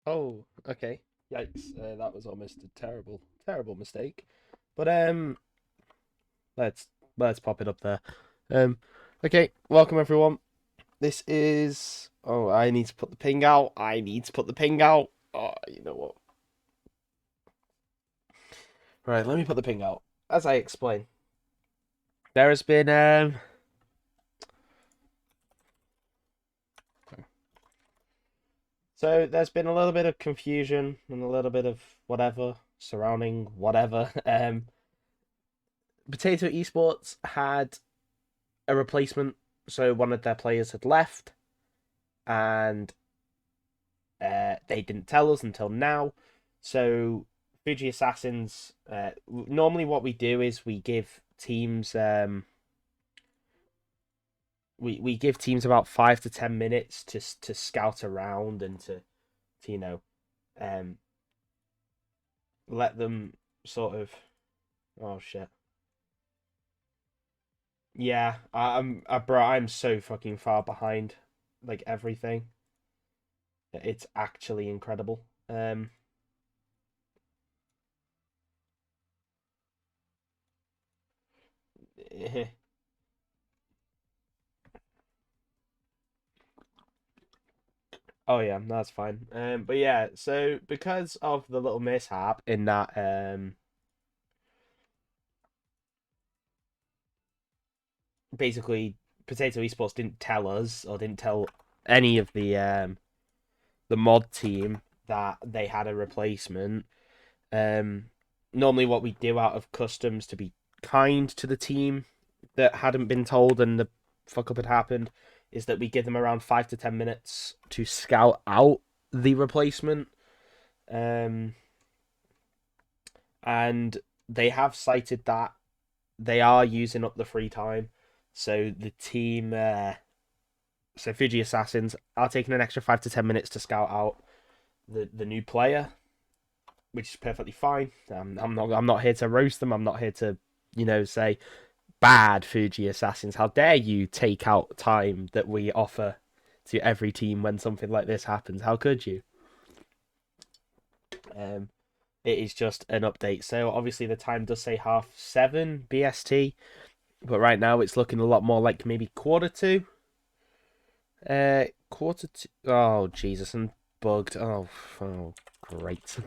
Oh, okay. Yikes. That was almost a terrible, terrible mistake. But let's let's pop it up there. Um, okay. Welcome everyone. This is. Oh, I need to put the ping out. I need to put the ping out. Oh, you know what? Right. Let me put the ping out. As I explain, there has been So there's been a little bit of confusion and a little bit of whatever surrounding whatever. Potato Esports had a replacement, so one of their players had left, and they didn't tell us until now. So Fuji Assassins, normally what we do is we give teams we give teams about 5 to 10 minutes to scout around and to um let them sort of. Oh shit. Yeah, bro, I'm so fucking far behind, like everything. It's actually incredible. Oh yeah, that's fine. But yeah, so because of the little mishap in that, basically Potato Esports didn't tell us or didn't tell any of the mod team that they had a replacement. Um, Normally what we do out of customs to be kind to the team that hadn't been told and the fuck up had happened is that we give them around 5 to 10 minutes to scout out the replacement. Um, and they have cited that they are using up the free time. So the team, so Fuji Assassins, are taking an extra 5 to 10 minutes to scout out the new player, which is perfectly fine. I'm not here to roast them. I'm not here to say bad Fuji Assassins. How dare you take out time that we offer to every team when something like this happens? How could you? Um, it is just an update. So obviously the time does say 7:30 BST, but right now it's looking a lot more like maybe quarter to. Quarter to. Oh Jesus, I'm bugged. Oh, great.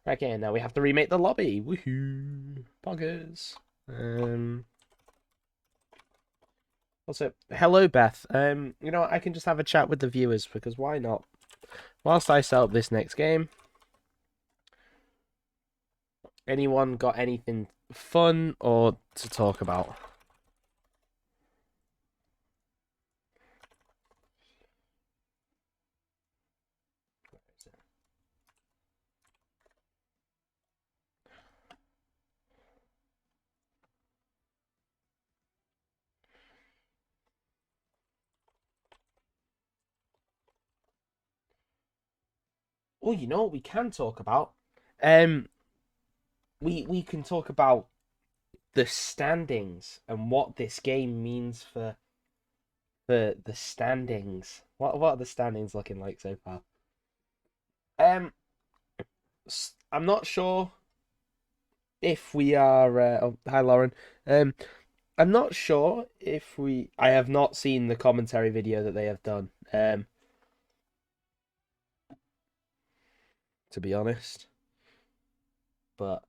Okay, now we have to remake the lobby. Woohoo! Poggers. Also, hello Beth. I can just have a chat with the viewers because why not? Whilst I set up this next game, anyone got anything fun or to talk about? Oh, you know what we can talk about? Um, we can talk about the standings and what this game means for the standings. What are the standings looking like so far? Um, I'm not sure if we are. Hi, Lauren. Um, I'm not sure if we. I have not seen the commentary video that they have done. To be honest, but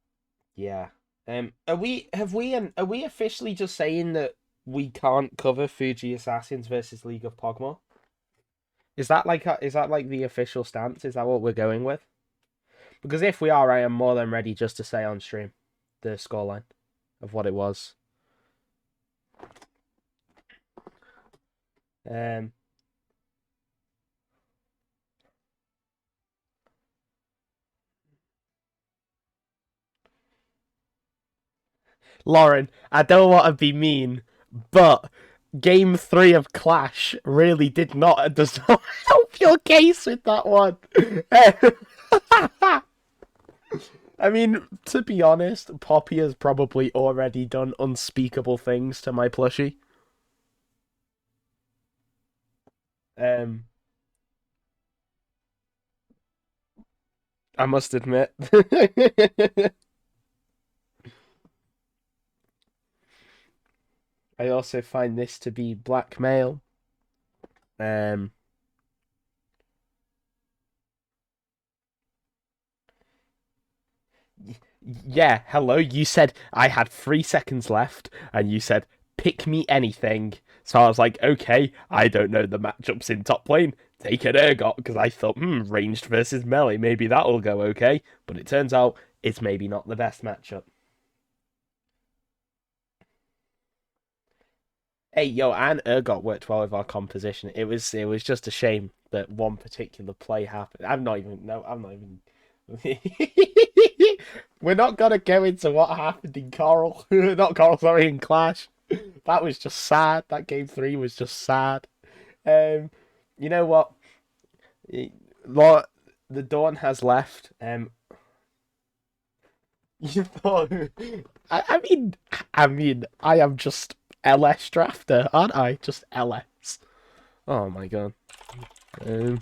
yeah. Are we officially just saying that we can't cover Fuji Assassins versus League of Pogmore? Is that like the official stance? Is that what we're going with? Because if we are, I am more than ready just to say on stream the scoreline of what it was. Um, Lauren, I don't want to be mean, but Game 3 of Clash really does not help your case with that one. I mean, to be honest, Poppy has probably already done unspeakable things to my plushie. Um, I must admit. I also find this to be blackmail. Um, yeah, hello. You said I had 3 seconds left, and you said pick me anything. So I was like, okay, I don't know the matchups in top lane. Take an Urgot because I thought, ranged versus melee, maybe that'll go okay. But it turns out it's maybe not the best matchup. Hey, yo, and Urgot worked well with our composition. It was just a shame that one particular play happened. I'm not even. No, I'm not even. We're not gonna go into what happened in Coral. Not Coral, sorry, in Clash. That was just sad. That game 3 was just sad. Um, you know what? Lord, the dawn has left. You thought? I mean, I am just LS drafter, aren't I? Just LS. Oh my god. Um,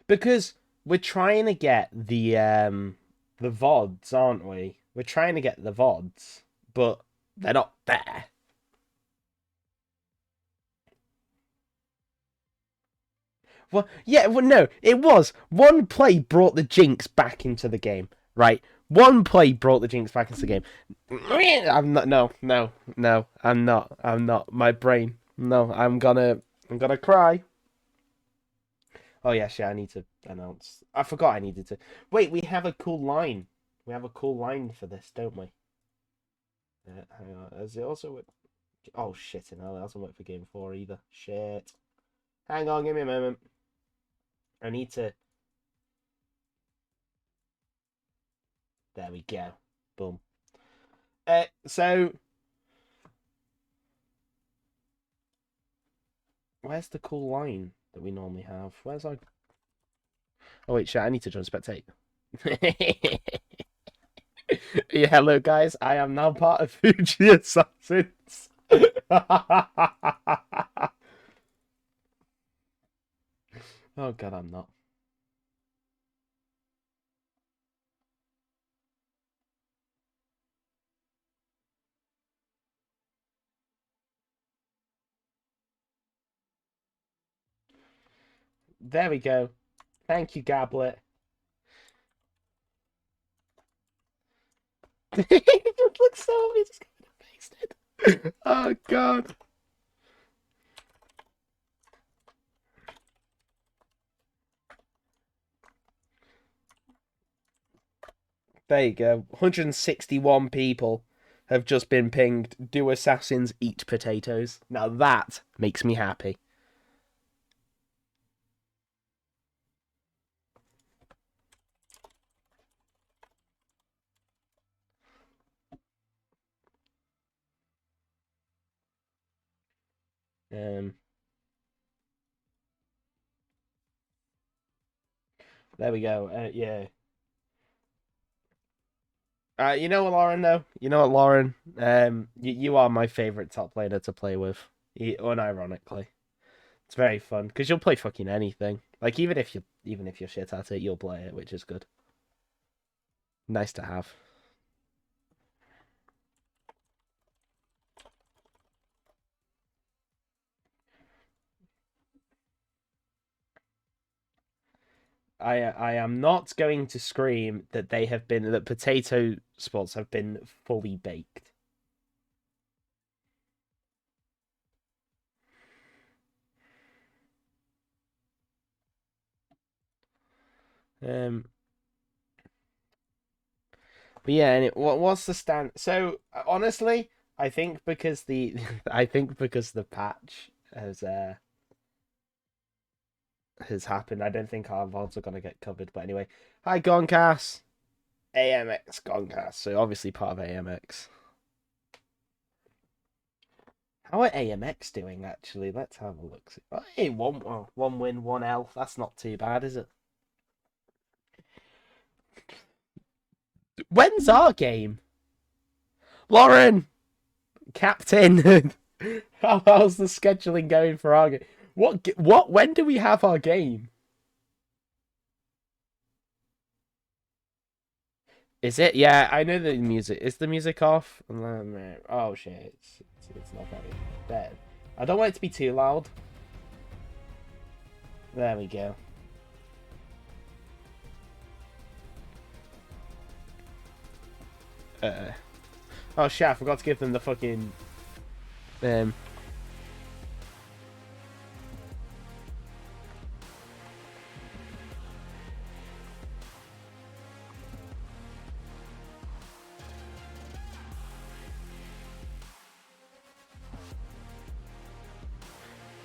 because we're trying to get the VODs, aren't we? We're trying to get the VODs, but they're not there. Well, yeah, well, no, it was. One play brought the Jinx back into the game, right? One play brought the Jinx back into the game. I'm not. No, no, no. I'm not. I'm not. My brain. No, I'm gonna cry. Oh yes, yeah. I need to announce. I forgot I needed to. Wait, we have a cool line. We have a cool line for this, don't we? Hang on. Is it also work? Oh shit! No, it doesn't work for game 4 either. Shit. Hang on, give me a moment. I need to. There we go. Boom. So where's the cool line that we normally have? Where's our? Oh wait, shit! I need to join spectate. Yeah, hello guys. I am now part of Fuji Assassins. Oh god, I'm not. There we go. Thank you, Gablet. It looks so obvious. It's pasted. Oh god. There you go. 161 people have just been pinged. Do assassins eat potatoes? Now that makes me happy. Um, there we go. Yeah. You know what, Lauren? Though you know what, Lauren. You are my favorite top laner to play with. Unironically, it's very fun because you'll play fucking anything. Like even if you're shit at it, you'll play it, which is good. Nice to have. I am not going to scream that potato spots have been fully baked. Um, but yeah, and what's the stand? So honestly, I think because the I think because the patch has happened, I don't think our VODs are gonna get covered. But anyway, hi Goncast, AMX Goncast. So obviously part of AMX. How are AMX doing actually? Let's have a look. Oh, hey, one win, 1L. That's not too bad, is it? When's our game? Lauren! Captain! How's the scheduling going for our game? When do we have our game? Is it? Yeah, I know the music. Is the music off? Oh shit, it's not very bad. I don't want it to be too loud. There we go. Oh shit, I forgot to give them the fucking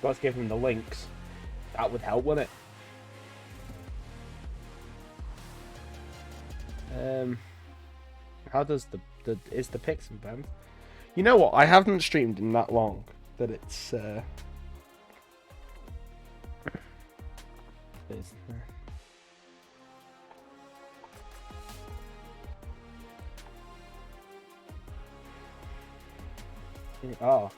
Got to give them the links. That would help, wouldn't it? How does is the Pixel band? You know what? I haven't streamed in that long that it's oh.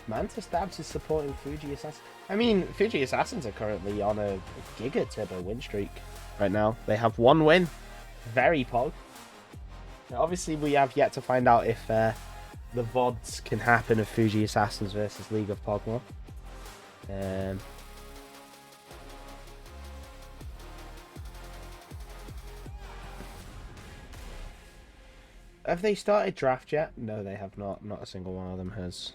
Manta Stabs is supporting Fuji Assassins. I mean, Fuji Assassins are currently on a Giga Turbo win streak right now. They have one win. Very pog. Now, obviously, we have yet to find out if the VODs can happen of Fuji Assassins versus League of Pokemon. Have they started draft yet? No, they have not. Not a single one of them has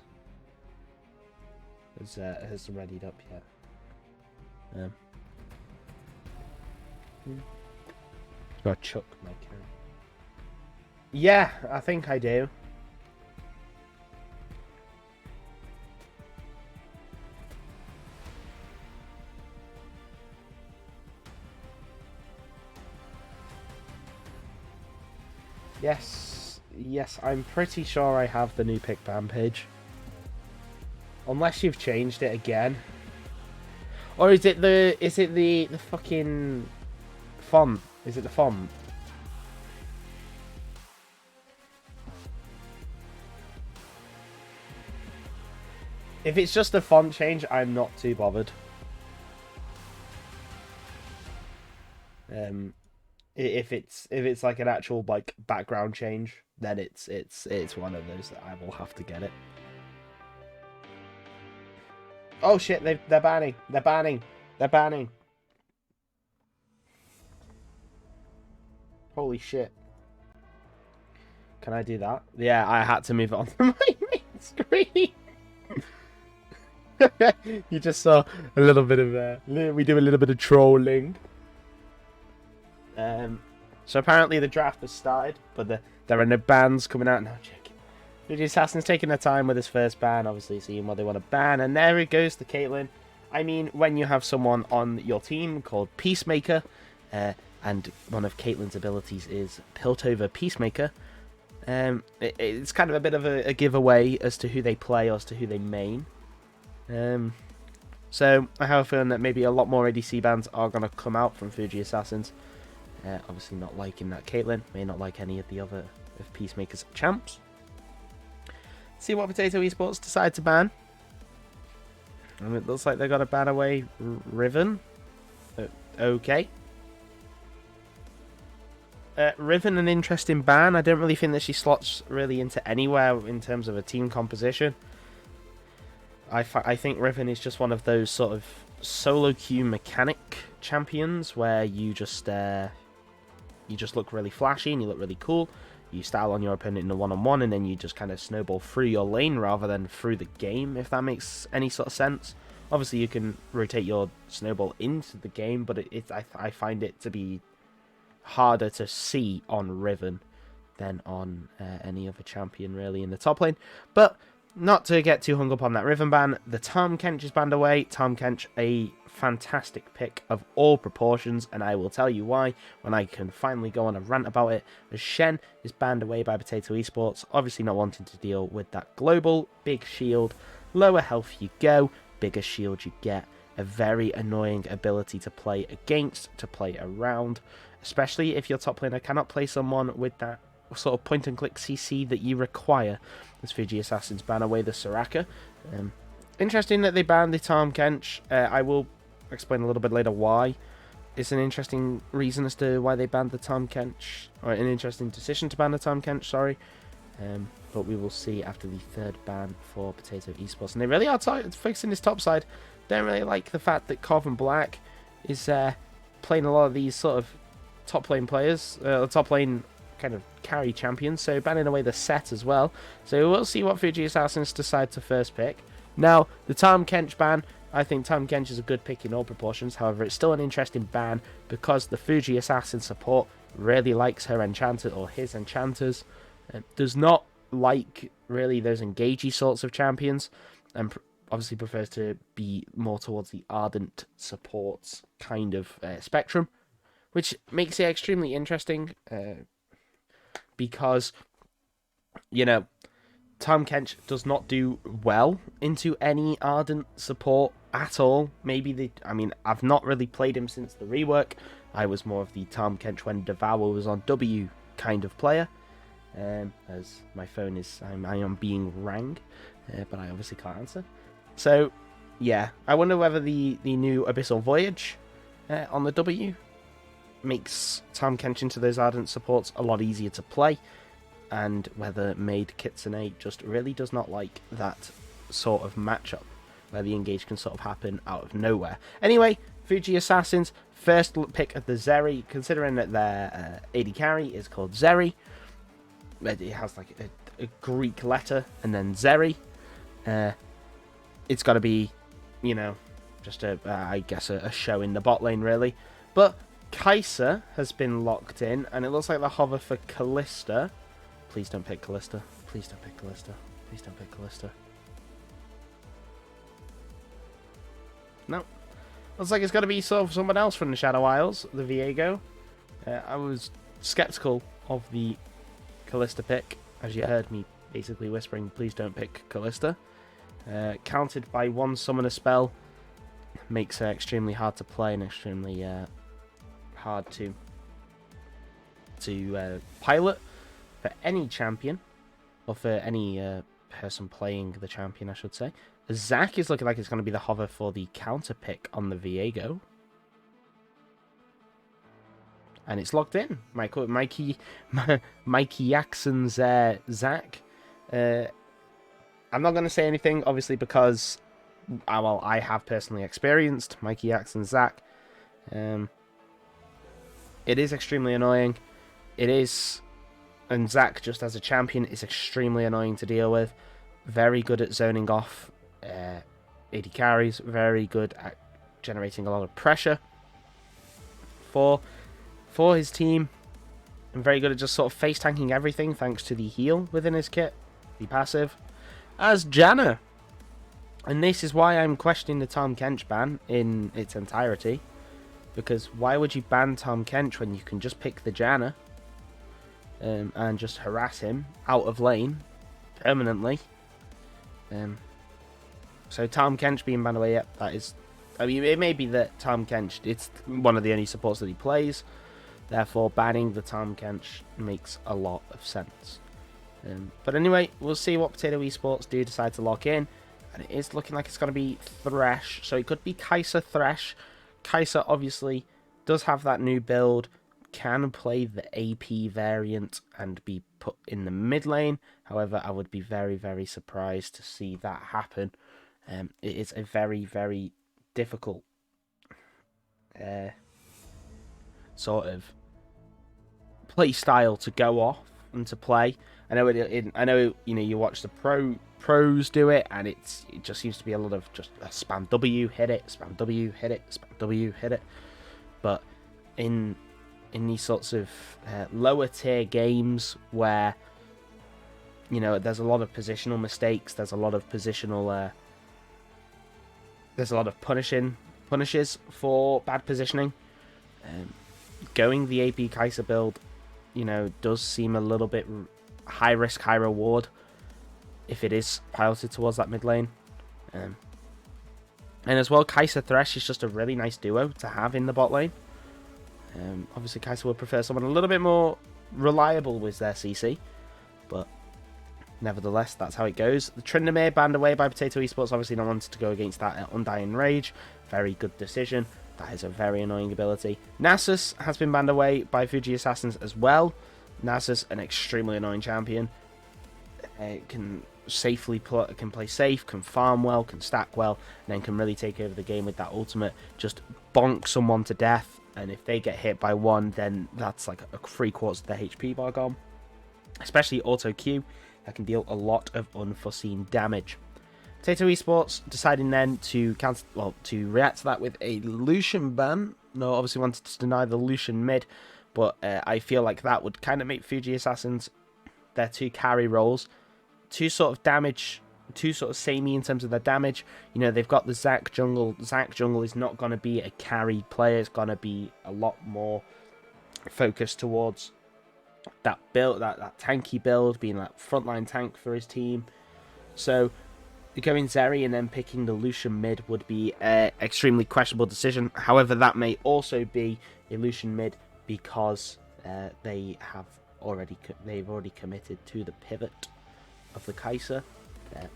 readied up yet. Got Chuck my cat. Yeah, I think I do. Yes, I'm pretty sure I have the new pick ban page. Unless you've changed it again. Or is it the fucking font? Is it the font? If it's just a font change, I'm not too bothered. If it's like an actual like background change, then it's one of those that I will have to get it. Oh shit, they're banning. They're banning. They're banning. Holy shit. Can I do that? Yeah, I had to move on to my main screen. You just saw a little bit of we do a little bit of trolling. So apparently the draft has started, but there are no bans coming out now. Fuji Assassin's taking their time with his first ban, obviously seeing what they want to ban, and there it goes to Caitlyn. I mean, when you have someone on your team called Peacemaker, and one of Caitlyn's abilities is Piltover Peacemaker, it's kind of a bit of a giveaway as to who they play or as to who they main. So I have a feeling that maybe a lot more ADC bans are going to come out from Fuji Assassins. Obviously not liking that Caitlyn, may not like any of the other of Peacemaker's champs. See what Potato Esports decide to ban. And it looks like they're going to ban away Riven. Okay. Riven, an interesting ban. I don't really think that she slots really into anywhere in terms of a team composition. I think Riven is just one of those sort of solo queue mechanic champions where you just look really flashy and you look really cool. You style on your opponent in a one-on-one and then you just kind of snowball through your lane rather than through the game, if that makes any sort of sense. Obviously, you can rotate your snowball into the game, but I find it to be harder to see on Riven than on any other champion, really, in the top lane. But not to get too hung up on that Riven ban, the Tahm Kench is banned away. Tahm Kench, a fantastic pick of all proportions, and I will tell you why when I can finally go on a rant about it. As Shen is banned away by Potato Esports, obviously not wanting to deal with that global big shield. Lower health you go, bigger shield you get. A very annoying ability to play against, to play around. especially if your top laner cannot play someone with that sort of point-and-click CC that you require. As Fuji Assassins ban away the Soraka. Interesting that they banned the Tahm Kench. I will explain a little bit later why. It's an interesting reason as to why they banned the Tahm Kench, or an interesting decision to ban the Tahm Kench, sorry. But we will see after the third ban for Potato Esports. And they really are fixing this top side. Don't really like the fact that Cov Black is playing a lot of these sort of top lane players, top lane kind of carry champions, so banning away the set as well. So we'll see what Fuji Assassins decide to first pick. Now, the Tahm Kench ban, I think Tahm Kench is a good pick in all proportions. However, it's still an interesting ban because the Fuji Assassin support really likes her enchanter or his enchanters. Does not like really those engagey sorts of champions, and obviously prefers to be more towards the ardent supports kind of spectrum, which makes it extremely interesting because, you know, Tahm Kench does not do well into any ardent support at all. I mean, I've not really played him since the rework. I was more of the Tahm Kench when Devour was on W kind of player. As my phone is, I am being rang, but I obviously can't answer. So, yeah, I wonder whether the new Abyssal Voyage on the W makes Tahm Kench into those ardent supports a lot easier to play, and whether Maid Kitsune just really does not like that sort of matchup, where the engage can sort of happen out of nowhere. Anyway, Fuji Assassins, first pick of the Zeri, considering that their AD carry is called Zeri. It has like a Greek letter and then Zeri. It's got to be, you know, just I guess a show in the bot lane really. But Kai'Sa has been locked in, and it looks like the hover for Kalista. Please don't pick Kalista. Please don't pick Kalista. Please don't pick Kalista. No. Looks like it's got to be sort of someone else from the Shadow Isles, the Viego. I was skeptical of the Kalista pick, as you heard me basically whispering, please don't pick Kalista. Counted by one summoner spell makes her extremely hard to play and extremely hard to pilot for any champion, or for any person playing the champion, I should say. Zac is looking like it's going to be the hover for the counter pick on the Viego. And it's locked in. Mikey Jackson's Zac. I'm not going to say anything, obviously, because well, I have personally experienced Mikey Jackson's Zac. It is extremely annoying. It is, and Zac just as a champion is extremely annoying to deal with. Very good at zoning off AD carries. Very good at generating a lot of pressure for his team, and very good at just sort of face tanking everything thanks to the heal within his kit, the passive, as Janna. And this is why I'm questioning the Tahm Kench ban in its entirety, because why would you ban Tahm Kench when you can just pick the Janna and just harass him out of lane permanently? So Tahm Kench being banned away, yep, that is, I mean, it may be that Tahm Kench, it's one of the only supports that he plays. Therefore, banning the Tahm Kench makes a lot of sense. But anyway, we'll see what Potato Esports do decide to lock in. And it is looking like it's going to be Thresh. So it could be Kai'Sa Thresh. Kai'Sa obviously does have that new build. Can play the AP variant and be put in the mid lane. However, I would be very, very surprised to see that happen. It is a very, very difficult sort of play style to go off and to play. I know you know, you watch the pros do it, and it just seems to be a lot of just spam W, hit it, spam W, hit it, spam W, hit it. But in these sorts of lower tier games where, you know, there's a lot of positional mistakes, there's a lot of positional there's a lot of punishes for bad positioning. Going the AP Kai'Sa build, you know, does seem a little bit high risk, high reward if it is piloted towards that mid lane. And as well, Kai'Sa Thresh is just a really nice duo to have in the bot lane. Obviously, Kai'Sa would prefer someone a little bit more reliable with their CC, but nevertheless, that's how it goes. The Tryndamere banned away by Potato Esports, obviously not wanted to go against that Undying Rage. Very good decision. That is a very annoying ability. Nasus has been banned away by Fuji Assassins as well. Nasus, an extremely annoying champion. Can play safe, can farm well, can stack well, and then can really take over the game with that ultimate. Just bonk someone to death, and if they get hit by one, then that's like a 3/4 of their HP bar gone. Especially auto Q, that can deal a lot of unforeseen damage. Potato Esports deciding then to react to that with a Lucian ban. No, obviously wanted to deny the Lucian mid, but I feel like that would kind of make Fuji Assassins their 2 carry roles. 2 sort of damage, 2 sort of samey in terms of their damage. You know, they've got the Zac jungle. Zac jungle is not going to be a carry player. It's going to be a lot more focused towards that build, that tanky build, being that frontline tank for his team. So going Zeri and then picking the Lucian mid would be an extremely questionable decision. However, that may also be a Lucian mid because they've already committed to the pivot of the Kai'Sa.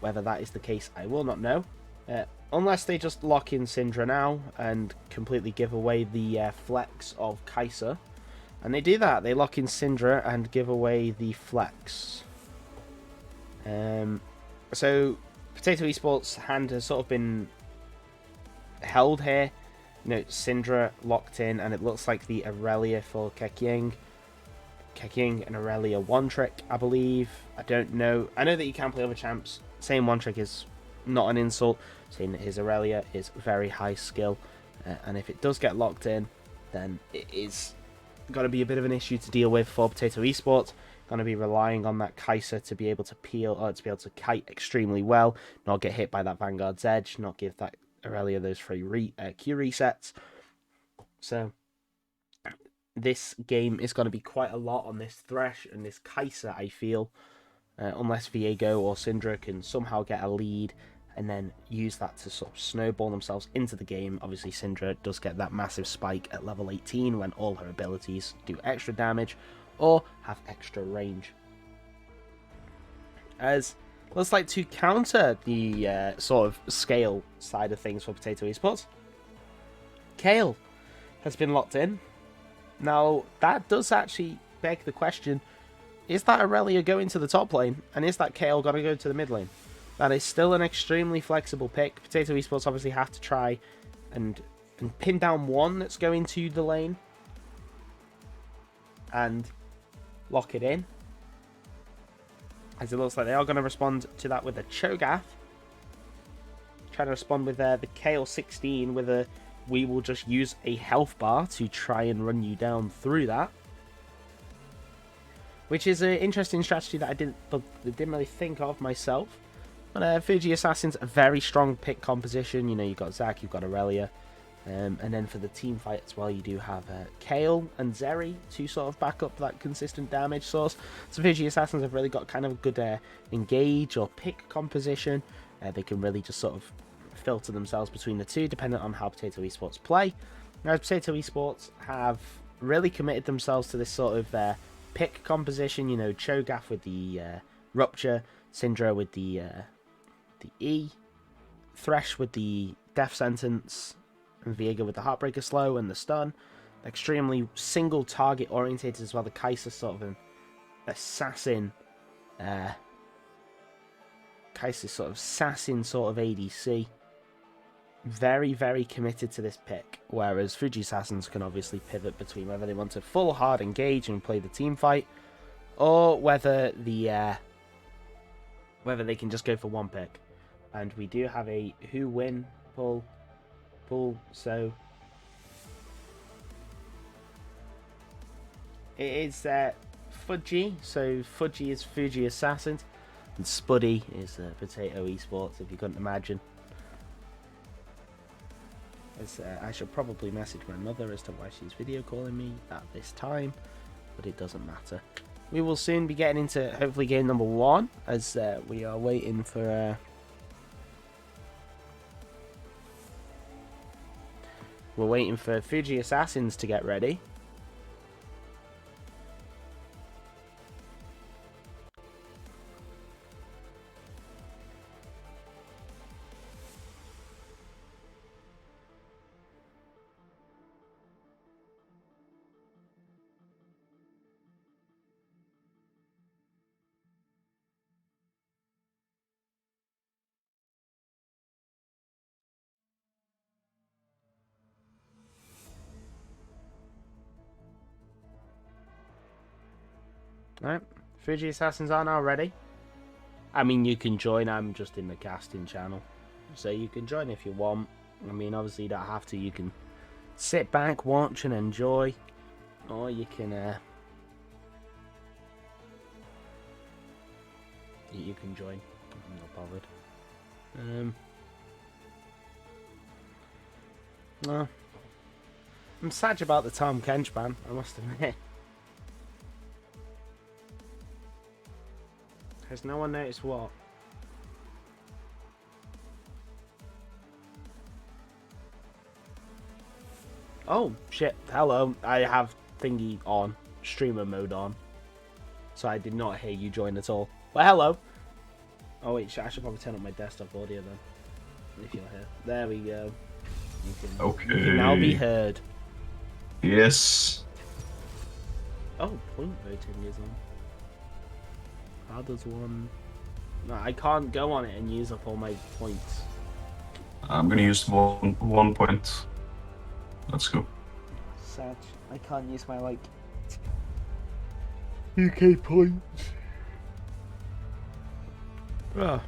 Whether that is the case, I will not know. Unless they just lock in Syndra now and completely give away the flex of Kai'Sa. And they do that. They lock in Syndra and give away the flex. So Potato Esports' hand has sort of been held here. You know, Syndra locked in, and it looks like the Aurelia for Keqing and Aurelia one trick, I believe. I don't know. I know that you can play other champs. Saying one trick is not an insult. Saying that his Aurelia is very high skill, and if it does get locked in, then it is going to be a bit of an issue to deal with for Potato Esports. Going to be relying on that Kai'Sa to be able to peel, or to be able to kite extremely well, not get hit by that Vanguard's Edge, not give that Aurelia those 3 Q resets. So this game is going to be quite a lot on this Thresh and this Kai'Sa, I feel, unless Viego or Syndra can somehow get a lead and then use that to sort of snowball themselves into the game. Obviously, Syndra does get that massive spike at level 18 when all her abilities do extra damage or have extra range. As looks like to counter the sort of scale side of things for Potato Esports, Kayle has been locked in. Now, that does actually beg the question, is that Aurelia going to the top lane, and is that Kayle going to go to the mid lane? That is still an extremely flexible pick. Potato Esports obviously have to try and pin down one that's going to the lane and lock it in, as it looks like they are going to respond to that with a Cho'Gath. Trying to respond with the Kayle 16 with a we will just use a health bar to try and run you down through that, which is an interesting strategy that I didn't really think of myself. But Fuji Assassin's a very strong pick composition. You know, you've got Zac, you've got Aurelia, and then for the team fight as well, you do have Kayle and Zeri to sort of back up that consistent damage source. So Fuji Assassins have really got kind of a good engage or pick composition. They can really just sort of filter themselves between the two, depending on how Potato Esports play. Now, Potato Esports have really committed themselves to this sort of pick composition. You know, Cho'Gath with the Rupture, Syndra with the E, Thresh with the Death Sentence, and Viego with the Heartbreaker Slow and the Stun. Extremely single target orientated as well. The Kai'Sa sort of an assassin, Kai'Sa sort of ADC. Very, very committed to this pick, whereas Fuji Assassins can obviously pivot between whether they want to full hard engage and play the team fight, or whether they can just go for one pick. And we do have a who win pull, so it is Fuji, so Fuji is Fuji Assassins, and Spuddy is Potato Esports, if you couldn't imagine. As I should probably message my mother as to why she's video calling me at this time, but it doesn't matter. We will soon be getting into hopefully game number 1, as we are waiting for we're waiting for Fuji Assassins to get ready. Right, Fuji Assassins are now ready. I mean, you can join. I'm just in the casting channel, so you can join if you want. I mean, obviously you don't have to. You can sit back, watch, and enjoy, or you can join. I'm not bothered. No, I'm sad about the Tom Kench ban, I must admit. Has no one noticed what? Oh, shit. Hello. I have thingy on. Streamer mode on. So I did not hear you join at all. Well, hello. Oh, wait. I should probably turn up my desktop audio then. If you're here. There we go. You can now be heard. Yes. Oh, point voting is on. How does one... No, I can't go on it and use up all my points. I'm gonna use one point. Let's go. Sad. I can't use my, like... UK points. Oh.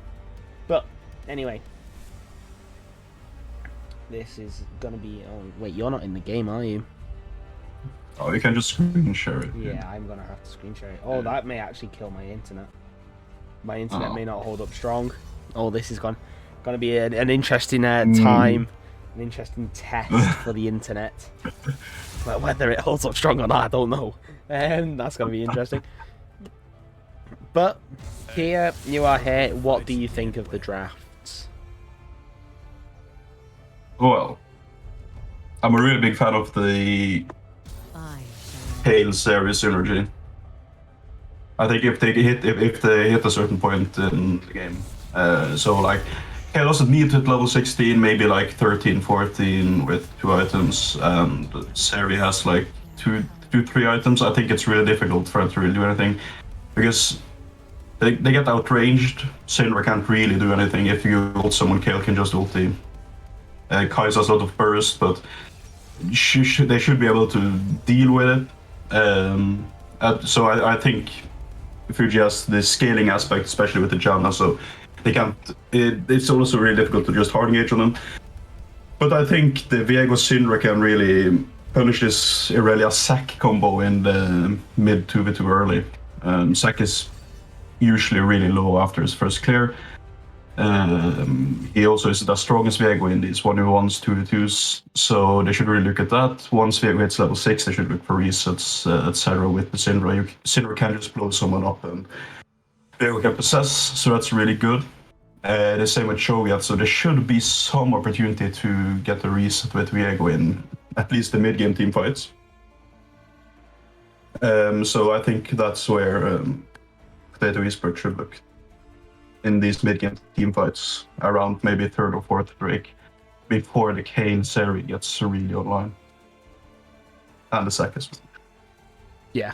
But, anyway. This is gonna be... Oh, wait, you're not in the game, are you? Oh, you can just screen share it. Yeah, I'm gonna have to screen share it. Oh, that may actually kill my internet. My internet may not hold up strong. Oh, this is gonna be an interesting time, an interesting test for the internet. But whether it holds up strong or not, I don't know. That's gonna be interesting. But here you are here. What do you think of the drafts? Well, I'm a really big fan of the Hail series synergy. I think if they hit a certain point in the game, so like Hail doesn't need to hit level 16, maybe like 13, 14 with 2 items, and Seri has like two, 3 items. I think it's really difficult for them to really do anything because they get outranged. Syndra can't really do anything. If you ult someone, Kayle can just ulti. Kai'Sa has a lot of burst, but they should be able to deal with it. So I think Fuji has the scaling aspect, especially with the Janna, so they can't. It's also really difficult to just hard engage on them. But I think the Viego Syndra can really punish this Irelia Zac combo in the mid 2v2 early. Zac is usually really low after his first clear. He also is the strongest Viego in these 1v1s, 2v2s, so they should really look at that. Once Viego hits level 6, they should look for resets, etc. with the Syndra. Syndra can just blow someone up and Viego can possess, so that's really good. The same with Shovyat, so there should be some opportunity to get a reset with Viego in at least the mid-game team fights. So I think that's where Potato Esports should look. In these mid-game team fights, around maybe 3rd or 4th break, before the Kayle Seri gets really online. And the Zac. Yeah.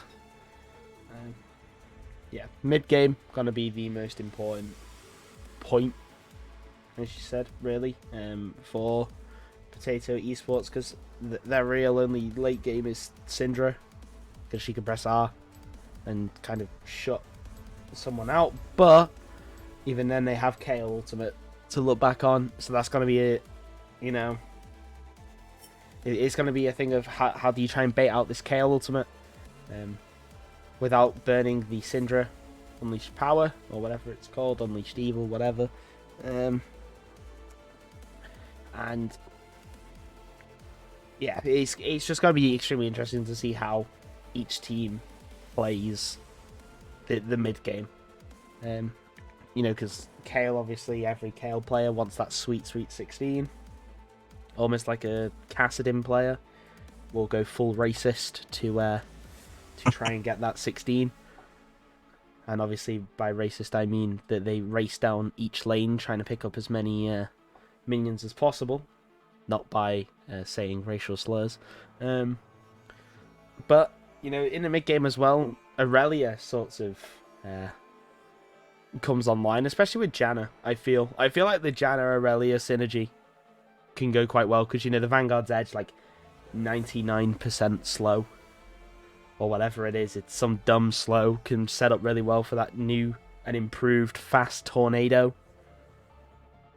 Yeah, mid-game, gonna be the most important point, as you said, really, for Potato Esports, because their real only late game is Syndra, because she can press R and kind of shut someone out, but even then they have Kayle ultimate to look back on, so that's going to be it, you know. It's going to be a thing of how do you try and bait out this Kayle ultimate without burning the Syndra Unleashed Power, or whatever it's called, Unleashed Evil, whatever. And yeah, it's just going to be extremely interesting to see how each team plays the mid-game. You know, because Kayle, obviously, every Kayle player wants that sweet 16. Almost like a Kassadin player will go full racist to try and get that 16. And obviously, by racist, I mean that they race down each lane trying to pick up as many minions as possible. Not by saying racial slurs. But, you know, in the mid-game as well, Irelia sorts of... comes online, especially with Janna. I feel like the Janna Irelia synergy can go quite well because, you know, the Vanguard's edge like 99% slow, or whatever it is. It's some dumb slow, can set up really well for that new and improved fast tornado.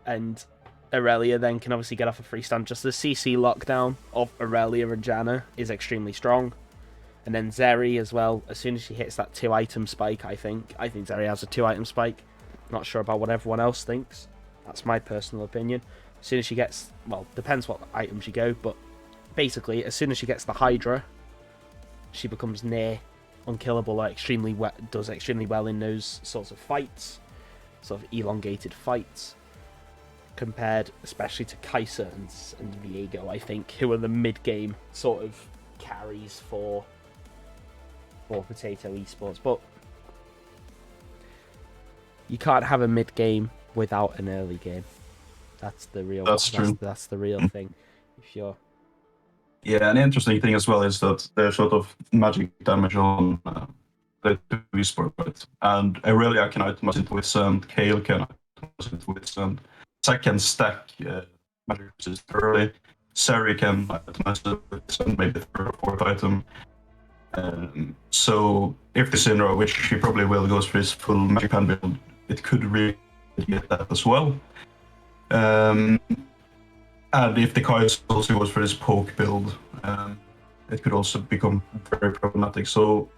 And Aurelia then can obviously get off a free stand. Just the CC lockdown of Aurelia and Janna is extremely strong. And then Zeri as well, as soon as she hits that 2-item spike, I think Zeri has a 2-item spike. Not sure about what everyone else thinks. That's my personal opinion. As soon as she gets, well, depends what items you go, but basically, as soon as she gets the Hydra, she becomes near unkillable, or does extremely well in those sorts of fights, sort of elongated fights, compared especially to Kai'Sa and Viego, I think, who are the mid-game sort of carries for Potato Esports. But you can't have a mid-game without an early game. That's the real. True. That's the real thing. If you're... Yeah, an interesting thing as well is that there's sort of magic damage on the Esport, right? And Aurelia can itemize it with Sand, Kayle can itemize it with Sand. Zac can stack magic resist early. Zeri can itemize it with Sand, maybe third or fourth item. So if the Syndra, which she probably will, goes for his full magic hand build, it could really get that as well. And if the Kai'Sa also goes for his poke build, it could also become very problematic. So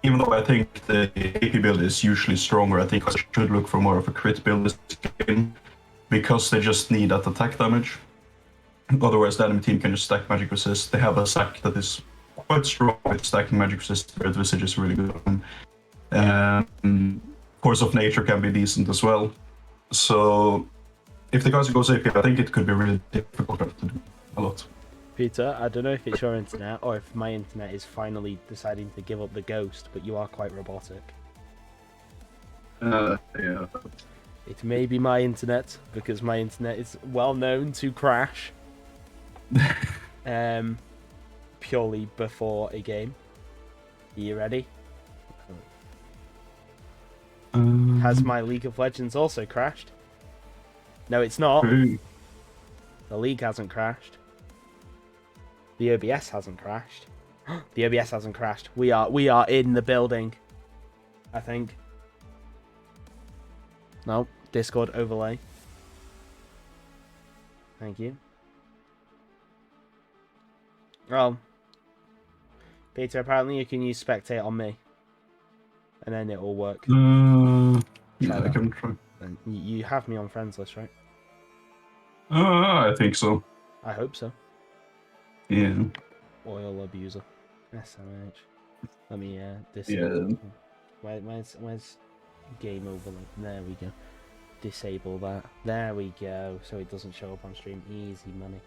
even though I think the AP build is usually stronger, I think I should look for more of a crit build this game, because they just need that attack damage. Otherwise, the enemy team can just stack magic resist. They have a Zac that is quite strong at stacking magic resist. Red Visage is really good. Force of Nature can be decent as well. So if the Kai'Sa goes AP, I think it could be really difficult to do a lot. Peter, I don't know if it's your internet or if my internet is finally deciding to give up the ghost, but you are quite robotic. Yeah. It may be my internet, because my internet is well known to crash. Purely before a game. Are you ready? Has my League of Legends also crashed? No, it's not. True. The League hasn't crashed. The OBS hasn't crashed. The OBS hasn't crashed. We are in the building, I think. No, Discord overlay. Thank you. Well, Peter, apparently you can use spectate on me, and then it will work. Yeah, I can try. And you have me on friends list, right? I think so. I hope so. Yeah. Oil abuser. SMH. Let me disable. Yeah. Where's game overlay? There we go. Disable that. There we go. So it doesn't show up on stream. Easy money.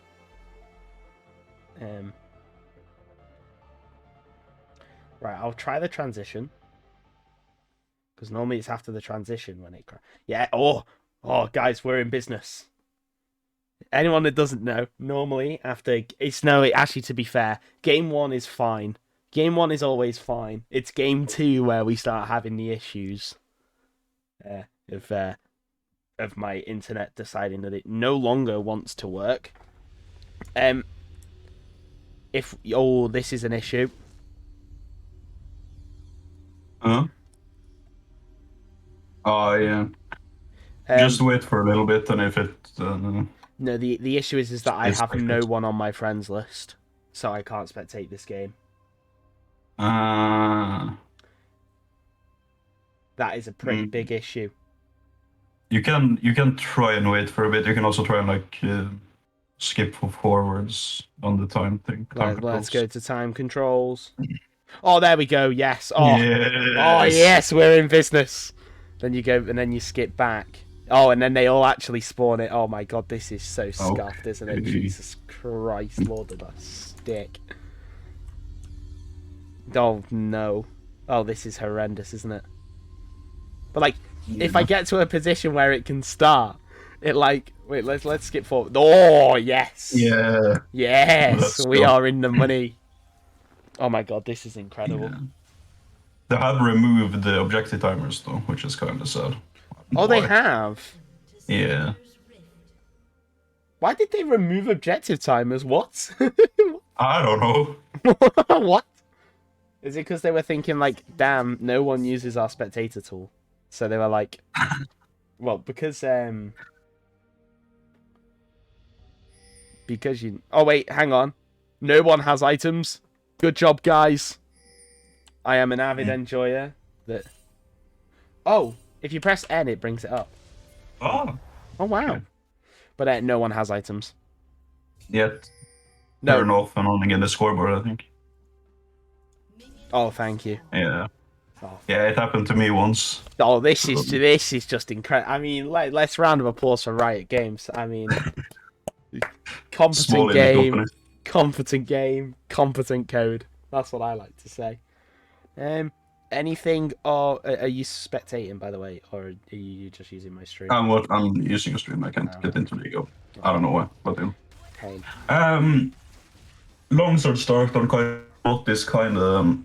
Right, I'll try the transition. Because normally it's after the transition when it... Yeah, oh, guys, we're in business. Anyone that doesn't know, normally after... actually, to be fair, Game 1 is fine. Game 1 is always fine. It's Game 2 where we start having the issues of my internet deciding that it no longer wants to work. This is an issue. Huh? Oh, yeah. Just wait for a little bit, and if it... No, the issue is that I have no one on my friends list, so I can't spectate this game. That is a pretty big issue. You can try and wait for a bit. You can also try and skip forwards on the time thing. Let's go to time controls. Oh, there we go. Yes. Oh, yes. Oh, yes. We're in business. Then you go and then you skip back. Oh, and then they all actually spawn it. Oh my god, this is so scuffed, isn't it? Jesus Christ, Lord of the Stick. Oh no. Oh, this is horrendous, isn't it? But if I get to a position where it can start, wait, let's skip forward. Oh yes. Yeah. Yes, we are in the money. Oh my god, this is incredible. Yeah. They have removed the objective timers though, which is kind of sad. Oh, they have? Yeah. Why did they remove objective timers? What? I don't know. What? Is it because they were thinking like, damn, no one uses our spectator tool, so they were like, well, because you. Oh wait, hang on, no one has items. Good job, guys. I am an avid enjoyer. That. Oh, if you press N, it brings it up. Oh. Oh wow. Okay. But no one has items. Yet. No. Turn off and on again the scoreboard, I think. Oh, thank you. Yeah. Oh. Yeah, it happened to me once. Oh, this is just incredible. I mean, let's round of applause for Riot Games. I mean, competent game, competent code. That's what I like to say. Anything, or are you spectating, by the way, or are you just using my stream? I'm using a stream. I can't get into League. I don't know why, but Pain. Longsword start on this kind of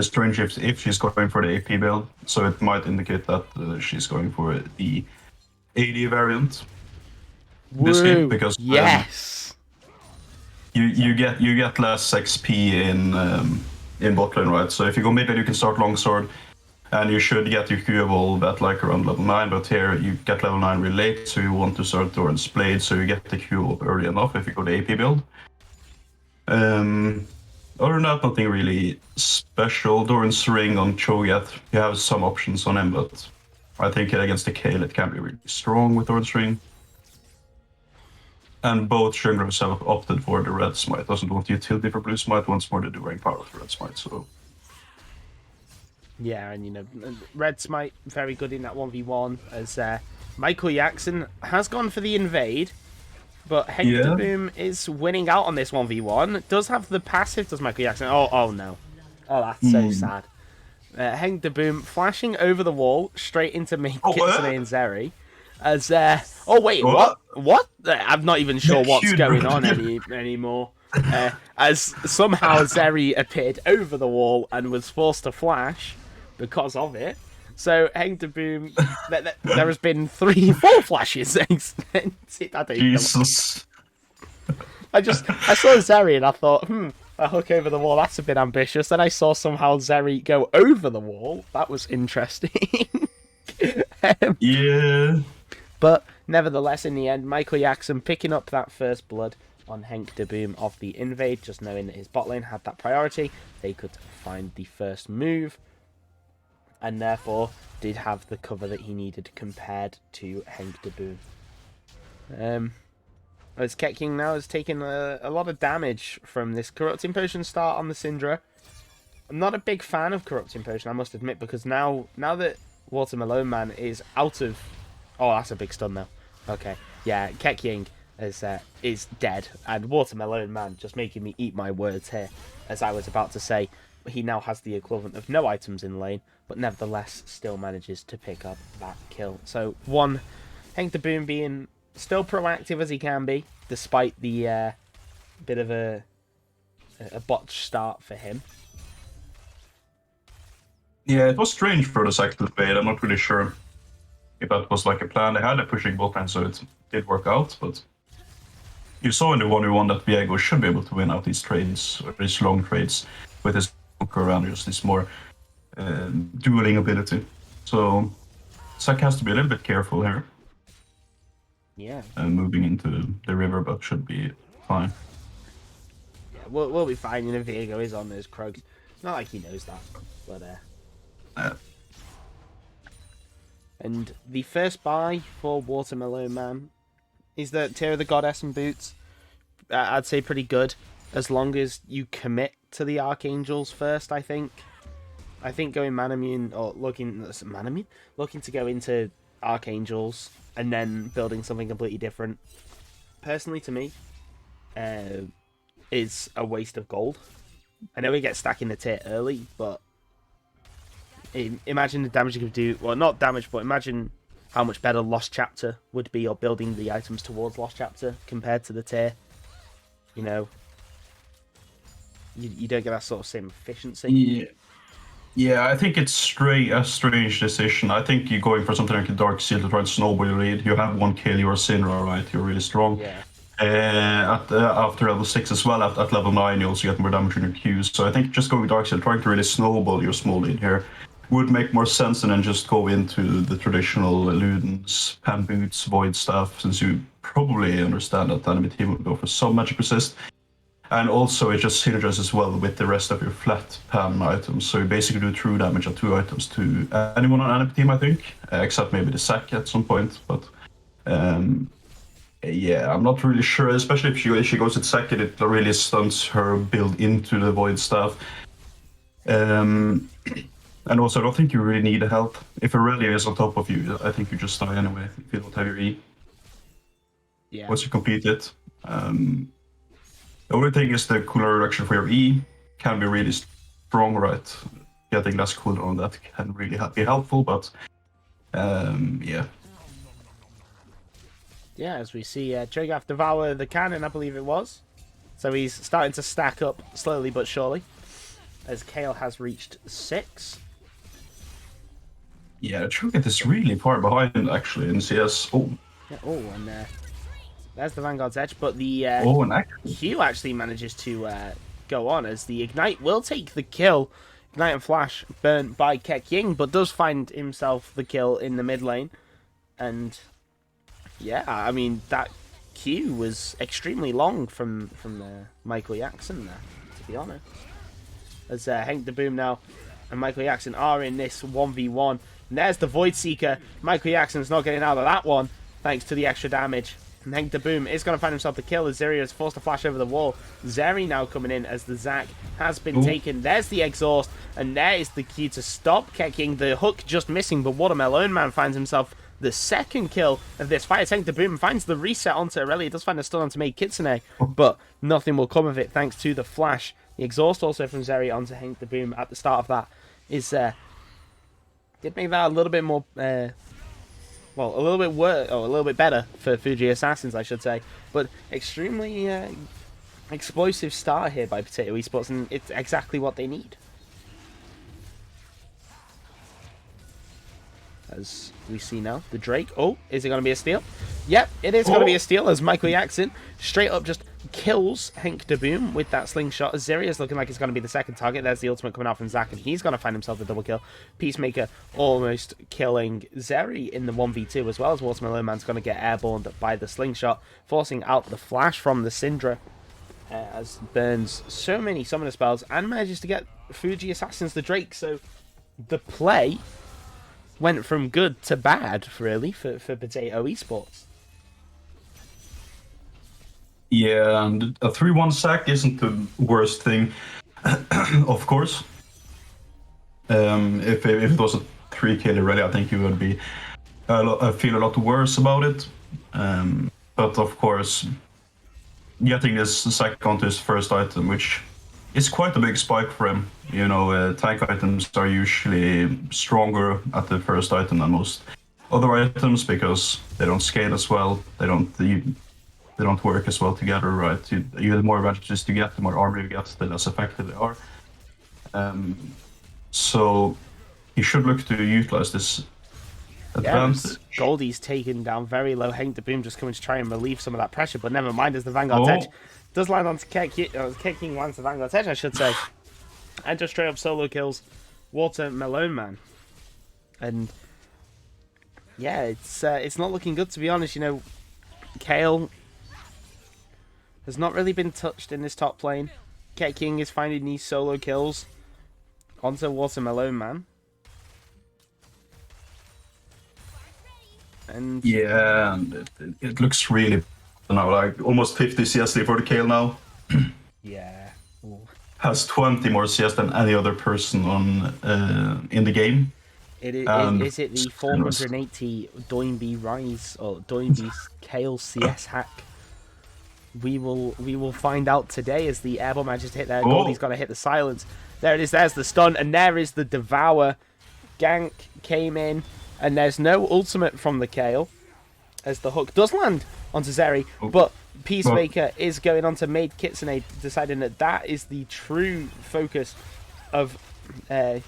strange if she's going for the AP build, so it might indicate that she's going for the AD variant. This game, because yes, you get less XP in bot lane, right? So if you go mid lane, you can start longsword, and you should get your Q evolve at like around level 9. But here you get level 9 really late, so you want to start towards blade, so you get the Q evolve early enough if you go the AP build. Other than that, nothing really special. Doran's ring on Cho'Gath, you have some options on him, but I think against the Kayle it can be really strong with Doran's ring. And both junglers have opted for the red smite. Doesn't want the utility for blue smite, wants more the during power of the red smite. So yeah, and red smite very good in that 1v1 as Michael Jackson has gone for the invade. But Hector Boom is winning out on this 1v1. Does have the passive, does Michael Jackson? Oh no. Oh, that's so sad. Hector Boom flashing over the wall straight into main Kitsune and Zeri. As oh wait, what? I'm not even sure what's going on anymore. As somehow Zeri appeared over the wall and was forced to flash because of it. So Hector Boom, there has been 3-4 flashes. Jesus. I saw Zeri and I thought, a hook over the wall, that's a bit ambitious. Then I saw somehow Zeri go over the wall. That was interesting. Yeah. But nevertheless, in the end, Michael Jackson picking up that first blood on Hector Boom of the invade, just knowing that his bot lane had that priority. They could find the first move, and therefore did have the cover that he needed compared to Hector Boom. As Ket King now has taken a lot of damage from this Corrupting Potion start on the Syndra. I'm not a big fan of Corrupting Potion, I must admit, because now that Watermelon Man is out of... Oh, that's a big stun though. Okay, yeah, Ket King is dead, and Watermelon Man just making me eat my words here, as I was about to say. He now has the equivalent of no items in lane, but nevertheless still manages to pick up that kill. So Hector Boom being still proactive as he can be, despite the bit of a botched start for him. Yeah, it was strange for the second invade. I'm not really sure if that was like a plan. They had a pushing bot lane, so it did work out, but you saw in the 1v1 that Viego should be able to win out these trades, or these long trades, with his around just this more dueling ability. So Zac has to be a little bit careful here. Yeah. Moving into the river, but should be fine. Yeah, we'll be fine. Viego is on those Krogs. It's not like he knows that, but And the first buy for Watermelon Man is the Tear of the Goddess and boots. I'd say pretty good, as long as you commit to the Archangels first, I think. I think going Manamune, or looking to go into Archangels and then building something completely different, personally to me, is a waste of gold. I know we get stacking the tier early, but imagine the damage you could do. Well, not damage, but imagine how much better Lost Chapter would be, or building the items towards Lost Chapter compared to the tier. You know, you don't get that sort of same efficiency. Yeah, I think it's a strange decision. I think you're going for something like a Dark Seal to try and snowball your lead. You have one kill, you're a Sinra, right? You're really strong. Yeah. After level 6 as well. At level 9, you also get more damage in your Qs. So I think just going Dark Side, trying to really snowball your small lead here, would make more sense than then just go into the traditional Ludens, Pan Boots, Void stuff, since you probably understand that the enemy team would go for some magic resist. And also, it just synergizes well with the rest of your flat Pan items. So you basically do true damage on 2 items to anyone on enemy team, I think, except maybe the Sack at some point. But yeah, I'm not really sure, especially if she goes at second, it really stunts her build into the Void stuff. And also, I don't think you really need health. If Aurelia is on top of you, I think you just die anyway if you don't have your E. Yeah. Once you complete it. The only thing is the cooler reduction for your E can be really strong, right? Getting less cooler on that can really be helpful, but yeah. Yeah, as we see Cho'Gath devour the cannon, I believe it was. So he's starting to stack up slowly but surely, as Kayle has reached 6. Yeah, Cho'Gath is really far behind, actually, in CS. Oh, yeah, and there's the Vanguard's Edge, but the Q actually manages to go on, as the Ignite will take the kill. Ignite and Flash burnt by Keqing, but does find himself the kill in the mid lane. And yeah, I mean, that Q was extremely long from Michael Jackson there, to be honest. As Henk de Boom now and Michael Jackson are in this 1v1. And there's the Void Seeker. Michael Jackson's not getting out of that one, thanks to the extra damage. And Henk de Boom is going to find himself the kill as Zeri is forced to flash over the wall. Zeri now coming in as the Zac has been taken. There's the exhaust, and there is the key to stop Keqing. The hook just missing, but Watermelon Man finds himself the second kill of this fight. Henk de Boom finds the reset onto Aurelia. Does find a stun onto Maid Kitsune, but nothing will come of it thanks to the flash. The exhaust also from Zeri onto Henk de Boom at the start of that is did make that a little bit more well, a little bit worse, or a little bit better for Fuji Assassins, I should say. But extremely explosive start here by Potato Esports, and it's exactly what they need. As we see now, the Drake. Oh, is it going to be a steal? Yep, it is going to be a steal, as Michael Jackson straight up just kills Henk de Boom with that slingshot. Zeri is looking like it's going to be the second target. There's the ultimate coming out from Zac, and he's going to find himself a double kill. Peacemaker almost killing Zeri in the 1v2, as well as Watermelon Man's going to get airborne by the slingshot, forcing out the flash from the Syndra, as burns so many summoner spells and manages to get Fuji Assassins the Drake. So the play went from good to bad, really, for Potato Esports. Yeah, and a 3-1 sack isn't the worst thing, of course. If it was a 3-kill already, I think you would be feel a lot worse about it. But of course, getting this sack onto his first item, which is quite a big spike for him. You know, tank items are usually stronger at the first item than most other items because they don't scale as well. They don't work as well together, right? You the more advantages you get, the more armor you get, the less effective they are. So he should look to utilize this advantage. Yeah, Goldie's taken down very low. Henk de Boom just coming to try and relieve some of that pressure, but never mind, as the Vanguard's Edge does land onto Keqing, lands the Vanguard's Edge, I should say. And just straight up solo kills Watermelon Man. And yeah, it's not looking good, to be honest. You know, Kayle has not really been touched in this top lane. Keqing is finding these solo kills onto Watermelon Man. And yeah, it looks really now like almost 50 CSD for the Kayle now. Yeah. Ooh. Has 20 more CS than any other person on in the game. Is it the 480 Doinby Rise or Doinby's Kayle CS hack? We will find out today as the airball manages to hit there. Goldie's got to hit the silence. There it is. There's the stun, and there is the devour. Gank came in, and there's no ultimate from the Kayle as the hook does land onto Zeri, but Peacemaker is going on to Maid Kitsune, deciding that that is the true focus of the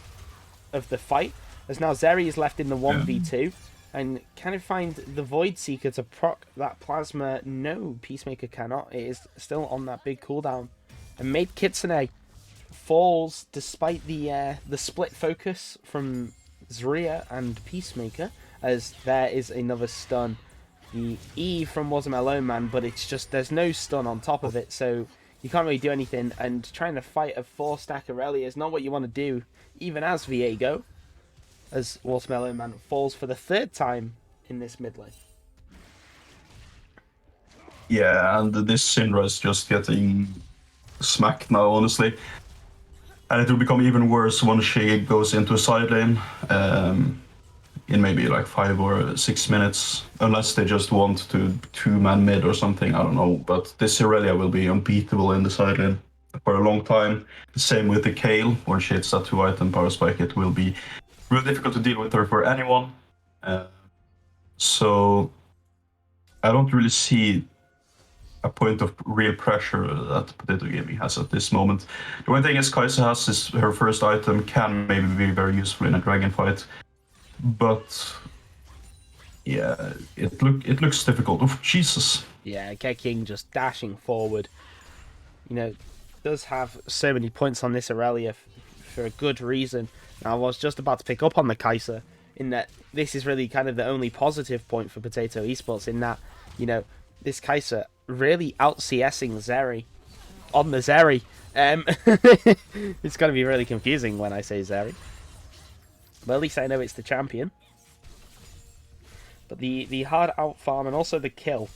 fight. As now Zeri is left in the 1v2, And can it find the Void Seeker to proc that Plasma? No, Peacemaker cannot. It is still on that big cooldown. And Maid Kitsune falls despite the split focus from Zarya and Peacemaker, as there is another stun. The E from Watermelon Man, but it's just, there's no stun on top of it, so you can't really do anything, and trying to fight a 4-stack Aurelia is not what you want to do, even as Viego, as Watermelon Man falls for the 3rd time in this mid lane. Yeah, and this Syndra is just getting smacked now, honestly. And it will become even worse once she goes into a side lane in maybe like 5 or 6 minutes, unless they just want to 2-man mid or something, I don't know. But this Aurelia will be unbeatable in the side lane for a long time. The same with the Kale, when she hits that 2-item power spike, it will be really difficult to deal with her for anyone. So I don't really see a point of real pressure that Potato Gaming has at this moment. The only thing is Kai'Sa has is her first item can maybe be very useful in a dragon fight, but yeah, it looks difficult. Oh, Jesus. Yeah, King just dashing forward. You know, does have so many points on this Aurelia for a good reason. And I was just about to pick up on the Kai'Sa, in that this is really kind of the only positive point for Potato Esports, in that, you know, this Kai'Sa really out CSing Zeri on the Zeri. It's going to be really confusing when I say Zeri. But at least I know it's the champion. But the hard out farm and also the kill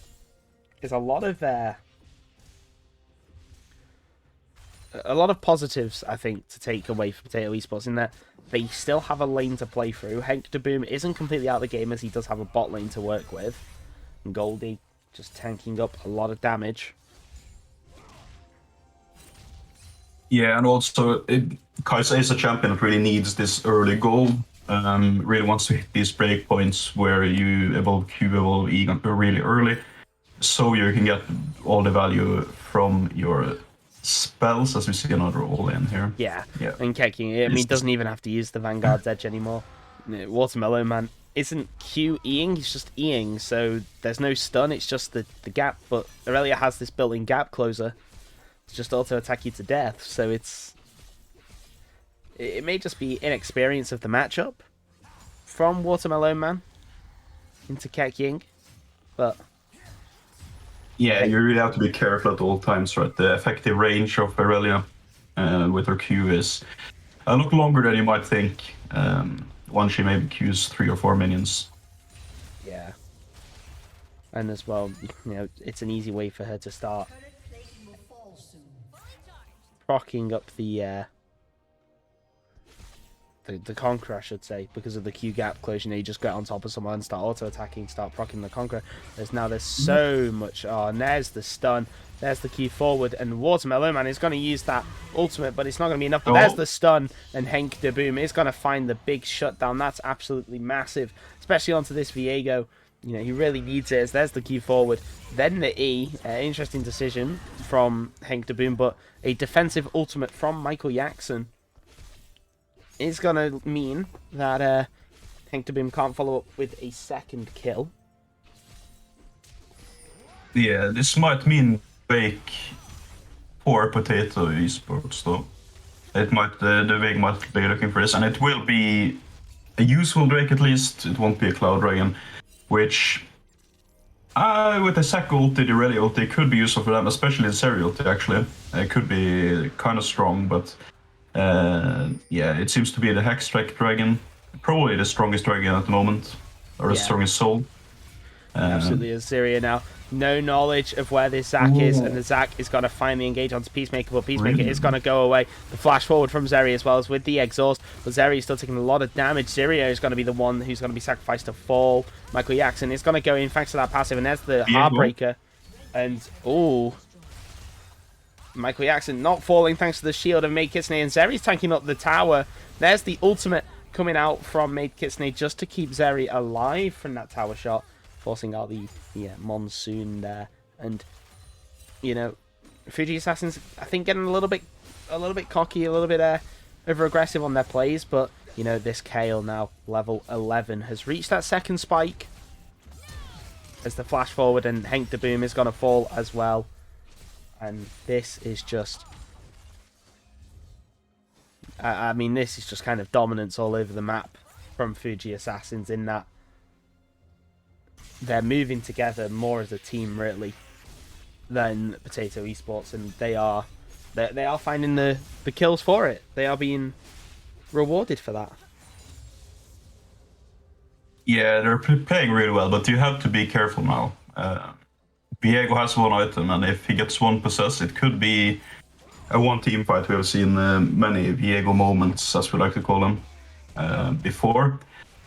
is a lot of positives, I think, to take away from Potato Esports, in that they still have a lane to play through. Hank de Boom isn't completely out of the game, as he does have a bot lane to work with. And Goldie just tanking up a lot of damage. Yeah, and also Kai'Sa is a champion that really needs this early goal. Really wants to hit these breakpoints where you evolve Q, evolve E really early, so you can get all the value from your spells, as we see another all in here. Yeah. And Keking, I mean, doesn't even have to use the Vanguard's Edge anymore. Watermelon Man isn't Q-Eing, he's just Eing, so there's no stun, it's just the gap, but Aurelia has this built-in gap closer to just auto-attack you to death, so it may just be inexperience of the matchup from Watermelon Man into Keking, but... Yeah, you really have to be careful at all times, right? The effective range of Aurelia with her Q is a lot longer than you might think. Once she maybe Qs 3 or 4 minions. Yeah. And as well, you know, it's an easy way for her to start procking up the Conqueror, I should say, because of the Q gap close. You know, you just get on top of someone, start auto-attacking, start procking the Conqueror. There's so much... Oh, and there's the stun. There's the Q forward, and Watermelon Man is going to use that ultimate, but it's not going to be enough. But there's the stun, and Henk de Boom is going to find the big shutdown. That's absolutely massive, especially onto this Viego. You know, he really needs it. As there's the Q forward, then the E. Interesting decision from Henk de Boom, but a defensive ultimate from Michael Jackson is going to mean that Henk de Boom can't follow up with a second kill. Yeah, this might mean fake for Potato Esports, though. It might, the Vig might be looking for this, and it will be a useful Drake at least. It won't be a Cloud Dragon, which with the Zac ulti, the Aurelia ulti, could be useful for them, especially the Zeri ulti, actually. It could be kind of strong, but yeah, it seems to be the Hextrack Dragon. Probably the strongest dragon at the moment, or the strongest soul. Absolutely, Assyria now. No knowledge of where this Zac is, and the Zac is going to finally engage onto Peacemaker, but Peacemaker is going to go away. The flash forward from Zeri as well as with the exhaust, but Zeri is still taking a lot of damage. Ziria is going to be the one who's going to be sacrificed to fall. Michael Jackson is going to go in thanks to that passive, and there's the Heartbreaker. And, ooh, Michael Jackson not falling thanks to the shield of Maid Kitsune, and Zeri's tanking up the tower. There's the ultimate coming out from Maid Kitsune just to keep Zeri alive from that tower shot, forcing out the monsoon there. And you know, Fuji Assassins, I think, getting a little bit cocky, a little bit over aggressive on their plays, but you know, this CoraL now, level 11, has reached that second spike. As the flash forward, and Henk de Boom is going to fall as well. And this is just... I mean, this is just kind of dominance all over the map from Fuji Assassins, in that they're moving together more as a team, really, than Potato Esports, and they are finding the kills for it. They are being rewarded for that. Yeah, they're playing really well, but you have to be careful now. Viego has one item, and if he gets one possess, it could be a one-team fight. We have seen many Viego moments, as we like to call them, before.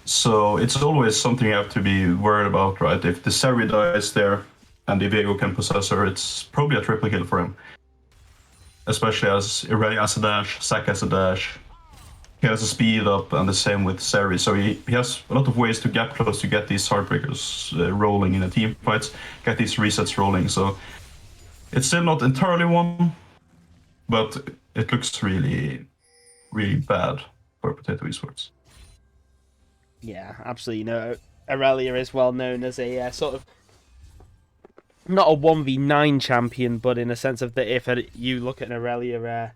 So it's always something you have to be worried about, right? If the Seri dies there, and the Viego can possess her, it's probably a triple kill for him. Especially as Irelia has a dash, Zac has a dash, he has a speed up, and the same with Seri. So he has a lot of ways to gap close to get these heartbreakers rolling in the team fights, get these resets rolling. So it's still not entirely won, but it looks really, really bad for Potato Esports. Yeah, absolutely. You know, Irelia is well known as a sort of, not a 1v9 champion, but in a sense of that if you look at an Irelia,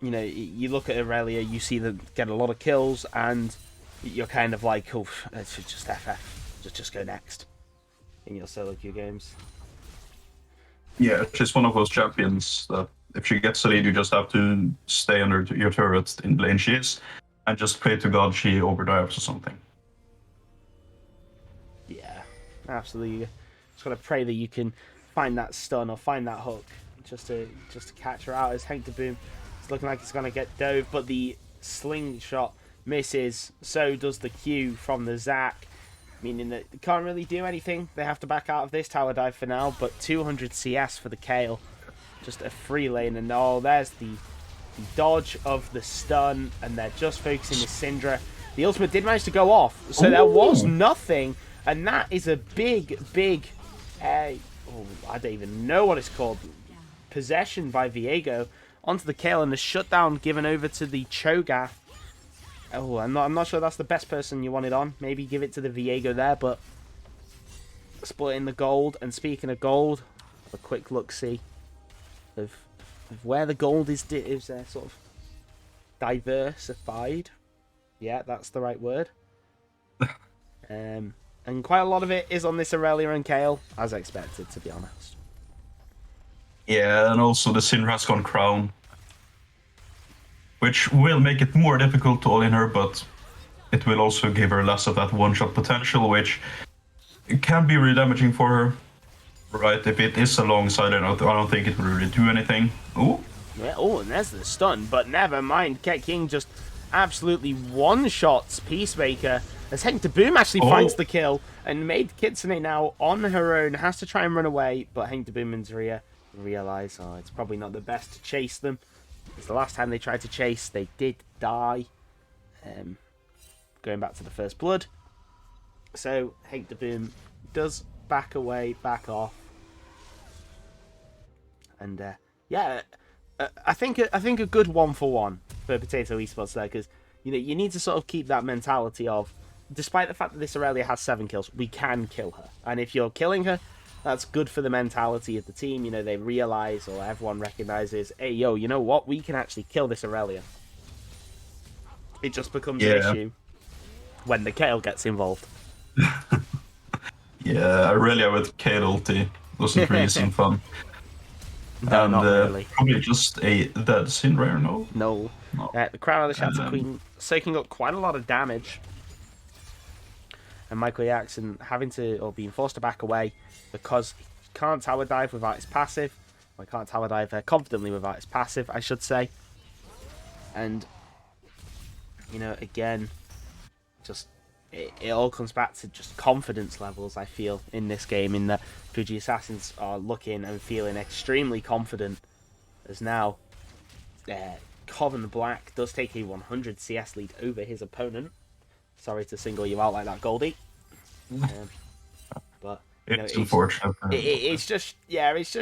you know, you look at Irelia, you see them get a lot of kills, and you're kind of like, oh, it's just FF, just go next in your solo queue games. Yeah, she's one of those champions that if she gets a lead, you just have to stay under your turret in the lane she is, and just pray to God she overdives or something. Yeah, absolutely. Just gotta pray that you can find that stun or find that hook just to catch her out. As Henk de Boom, it's looking like it's gonna get dove, but the slingshot misses. So does the Q from the Zac, meaning that they can't really do anything. They have to back out of this tower dive for now. But 200 CS for the CoraL, just a free lane, and oh, there's the dodge of the stun, and they're just focusing the Syndra. The ultimate did manage to go off, so there was nothing. And that is a big, I don't even know what it's called, possession by Viego onto the CoraL, and the shutdown given over to the Cho'Gath. Oh, I'm not sure that's the best person you wanted on. Maybe give it to the Viego there, but splitting the gold. And speaking of gold, a quick look-see of where the gold is sort of diversified. Yeah, that's the right word. And quite a lot of it is on this Irelia and CoraL, as expected, to be honest. Yeah, and also the Syndra has gone Crown, which will make it more difficult to all-in her, but it will also give her less of that one-shot potential, which can be really damaging for her. Right, if it is alongside, I don't think it will really do anything. Ooh. Yeah, oh, and there's the stun, but never mind. Ket King just absolutely one-shots Peacemaker, as Henk de Boom actually finds the kill, and made Kitsune now on her own, has to try and run away, but Henk de Boom and Zarya realise, oh, it's probably not the best to chase them. Because the last time they tried to chase, they did die. Going back to the first blood. So, Henk de Boom does back away, back off. And, yeah, I think a good 1-for-1 for Potato Esports there, because you know, you need to sort of keep that mentality of, despite the fact that this Irelia has 7 kills, we can kill her. And if you're killing her, that's good for the mentality of the team. You know, they realise, or everyone recognises, hey, yo, you know what? We can actually kill this Irelia. It just becomes an issue when the CoraL gets involved. Yeah, Irelia with CoraL ulti wasn't really some fun. No, not really. Probably just a dead Syndra, no? No. The Crown of the Shatter Queen soaking up quite a lot of damage. And Michael Jackson having to, or being forced to back away because he can't tower dive without his passive. Or he can't tower dive confidently without his passive, I should say. And, you know, again, just it all comes back to just confidence levels, I feel, in this game, in that Fuji Assassins are looking and feeling extremely confident, as now Coven Black does take a 100 CS lead over his opponent. Sorry to single you out like that, Goldie. But you know, it's unfortunate. It's just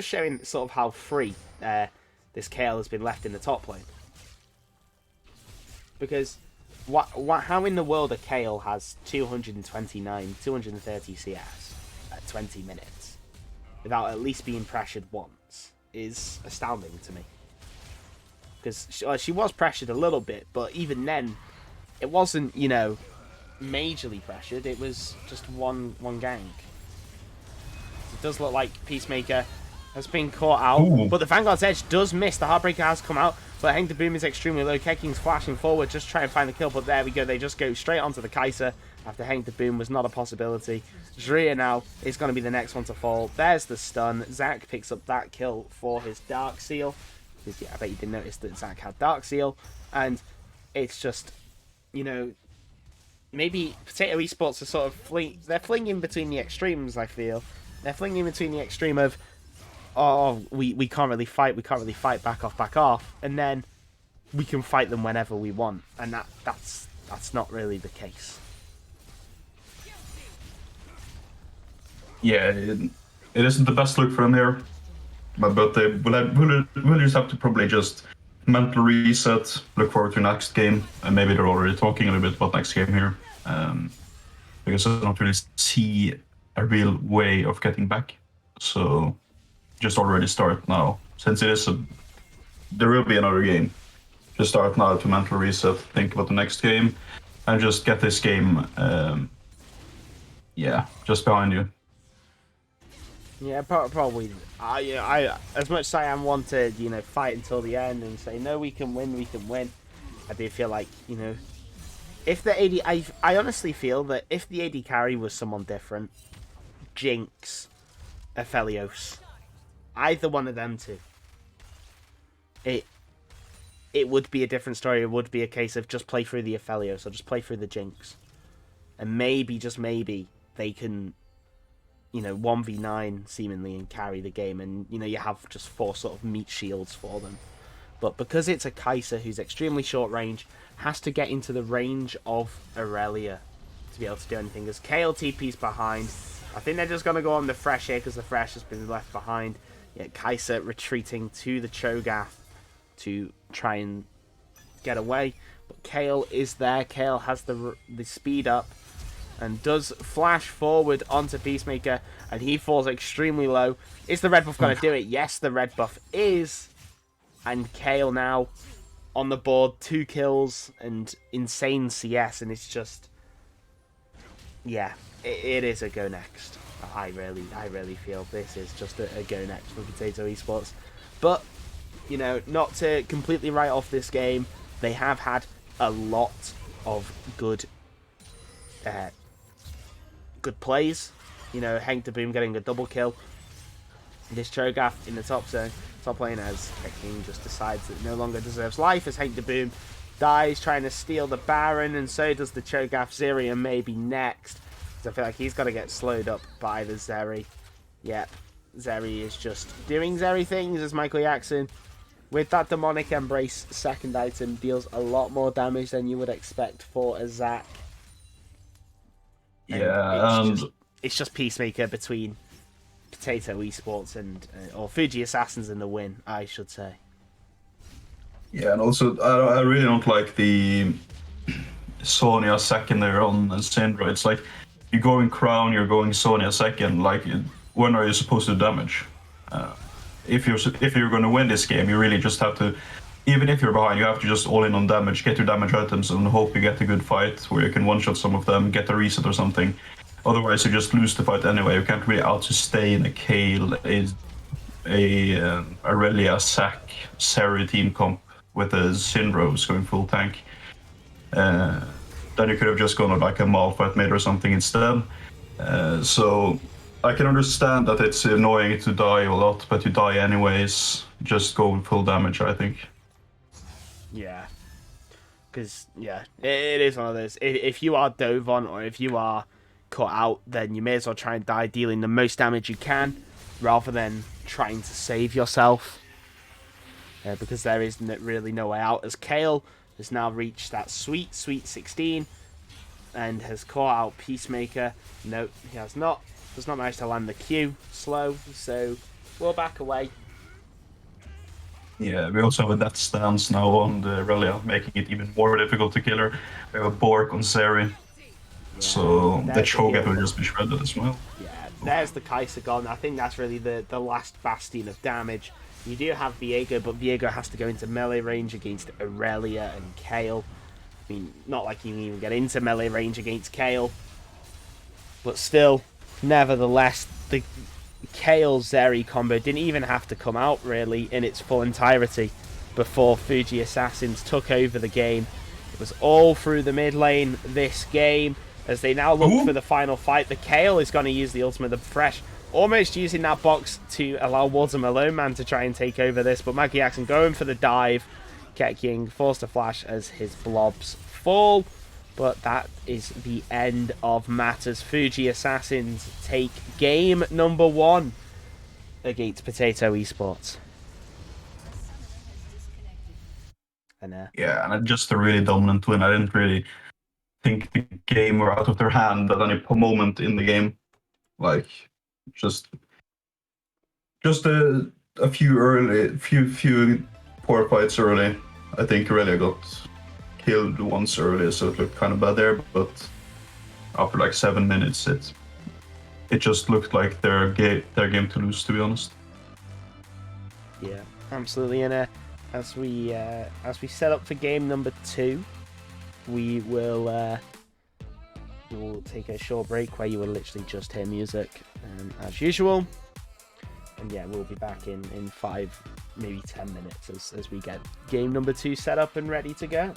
showing sort of how free this CoraL has been left in the top lane. Because how in the world a CoraL has 229, 230 CS at 20 minutes without at least being pressured once is astounding to me. Because she was pressured a little bit, but even then, it wasn't, you know, majorly pressured. It was just one gank. It does look like Peacemaker has been caught out, Ooh. but the Vanguard's Edge does miss. The Heartbreaker has come out, but Hang the Boom is extremely low. Keking's flashing forward, just try and find the kill, but there we go. They just go straight onto the Kai'Sa after Hang the Boom was not a possibility. Zria now is going to be the next one to fall. There's the stun. Zac picks up that kill for his Dark Seal. Because, yeah, I bet you didn't notice that Zac had Dark Seal. And it's just, you know, maybe Potato Esports are sort of they're flinging between the extremes, I feel. They're flinging between the extreme of, oh, we can't really fight, back off, and then we can fight them whenever we want, and that's not really the case. Yeah, it isn't the best look for them here, but they will just have to probably just mental reset, look forward to next game, and maybe they're already talking a little bit about next game here, because I don't really see a real way of getting back. So just already start now, since there will be another game. Just start now to mental reset, think about the next game, and just get this game, just behind you. Yeah, probably. I as much as I am one to, you know, fight until the end and say no, we can win. I do feel like, you know, if the AD, I honestly feel that if the AD carry was someone different, Jinx, Aphelios, either one of them two, it would be a different story. It would be a case of just play through the Aphelios or just play through the Jinx, and maybe, just maybe, they can, you know, 1v9 seemingly and carry the game, and, you know, you have just 4 sort of meat shields for them. But because it's a Kai'Sa who's extremely short range, has to get into the range of Aurelia to be able to do anything. As CoraL TP's behind, I think they're just going to go on the Fresh here because the Fresh has been left behind. Yeah, Kai'Sa retreating to the Cho'Gath to try and get away. But CoraL is there. CoraL has the speed up and does flash forward onto Peacemaker, and he falls extremely low. Is the red buff going to do it? Yes, the red buff is. And CoraL now on the board, 2 kills and insane CS, and it's just, yeah, it is a go next. I really feel this is just a go next for Potato Esports. But, you know, not to completely write off this game, they have had a lot of good plays. You know, Hank de Boom getting a double kill. This Cho'Gath in the top zone, top lane, as King just decides that no longer deserves life as Hank de Boom dies trying to steal the Baron, and so does the Cho'Gath. Zeri maybe next, because I feel like he's got to get slowed up by the Zeri. Yep, Zeri is just doing Zeri things as Michael Jackson, with that Demonic Embrace second item, deals a lot more damage than you would expect for a Zac. Yeah, it's just Peacemaker between Potato Esports and or Fuji Assassins in the win, I should say. Yeah, and also I really don't like the Sonya second there on Syndra. It's like you're going Crown, you're going Sonya second. Like, when are you supposed to damage? If you're going to win this game, you really just have to. Even if you're behind, you have to just all in on damage, get your damage items, and hope you get a good fight where you can one-shot some of them, get a reset or something. Otherwise, you just lose the fight anyway. You can't really out-sustain a CoraL, a Aurelia, Zac, Zeri team comp with a Syndra who's going full tank. Then you could have just gone on like a Malphite mid or something instead. So I can understand that it's annoying to die a lot, but you die anyways. Just go with full damage, I think. Yeah. Because, yeah, it is one of those. If you are Dovon or if you are cut out, then you may as well try and die dealing the most damage you can, rather than trying to save yourself. Because there is really no way out, as CoraL has now reached that sweet 16 and has caught out Peacemaker. No, he has not. Does not manage to land the Q. Slow, so we'll back away. Yeah, we also have a death stance now on the Relia, making it even more difficult to kill her. We have a Bork on Seri, so the There's the Cho'Gath heal will from. just be shredded as well. Yeah, there's the Kai'Sa gone. I think that's really the last bastion of damage. You do have Viego, but Viego has to go into melee range against Aurelia and Kayle. I mean, not like you can even get into melee range against Kayle. But still, nevertheless, the Kayle Zeri combo didn't even have to come out, really, in its full entirety before Fuji Assassins took over the game. It was all through the mid lane this game. As they now look for the final fight, the Kayle is going to use the ultimate of Fresh, almost using that box to allow Warzone Alone Man to try and take over this, but Maggie Jackson going for the dive. Keqing forced to flash as his blobs fall, but that is the end of matters. Fuji Assassins take game number 1 against Potato Esports. Yeah, and just a really dominant win. I didn't really think the game were out of their hand at any moment in the game. Like, just a few poor fights early. I think Aurelia got killed once early, so it looked kind of bad there. But after like 7 minutes, it just looked like their game to lose, to be honest. Yeah, absolutely. And as we set up for game number 2, we will take a short break where you will literally just hear music as usual. And yeah, we'll be back in 5, maybe 10 minutes as we get game number 2 set up and ready to go.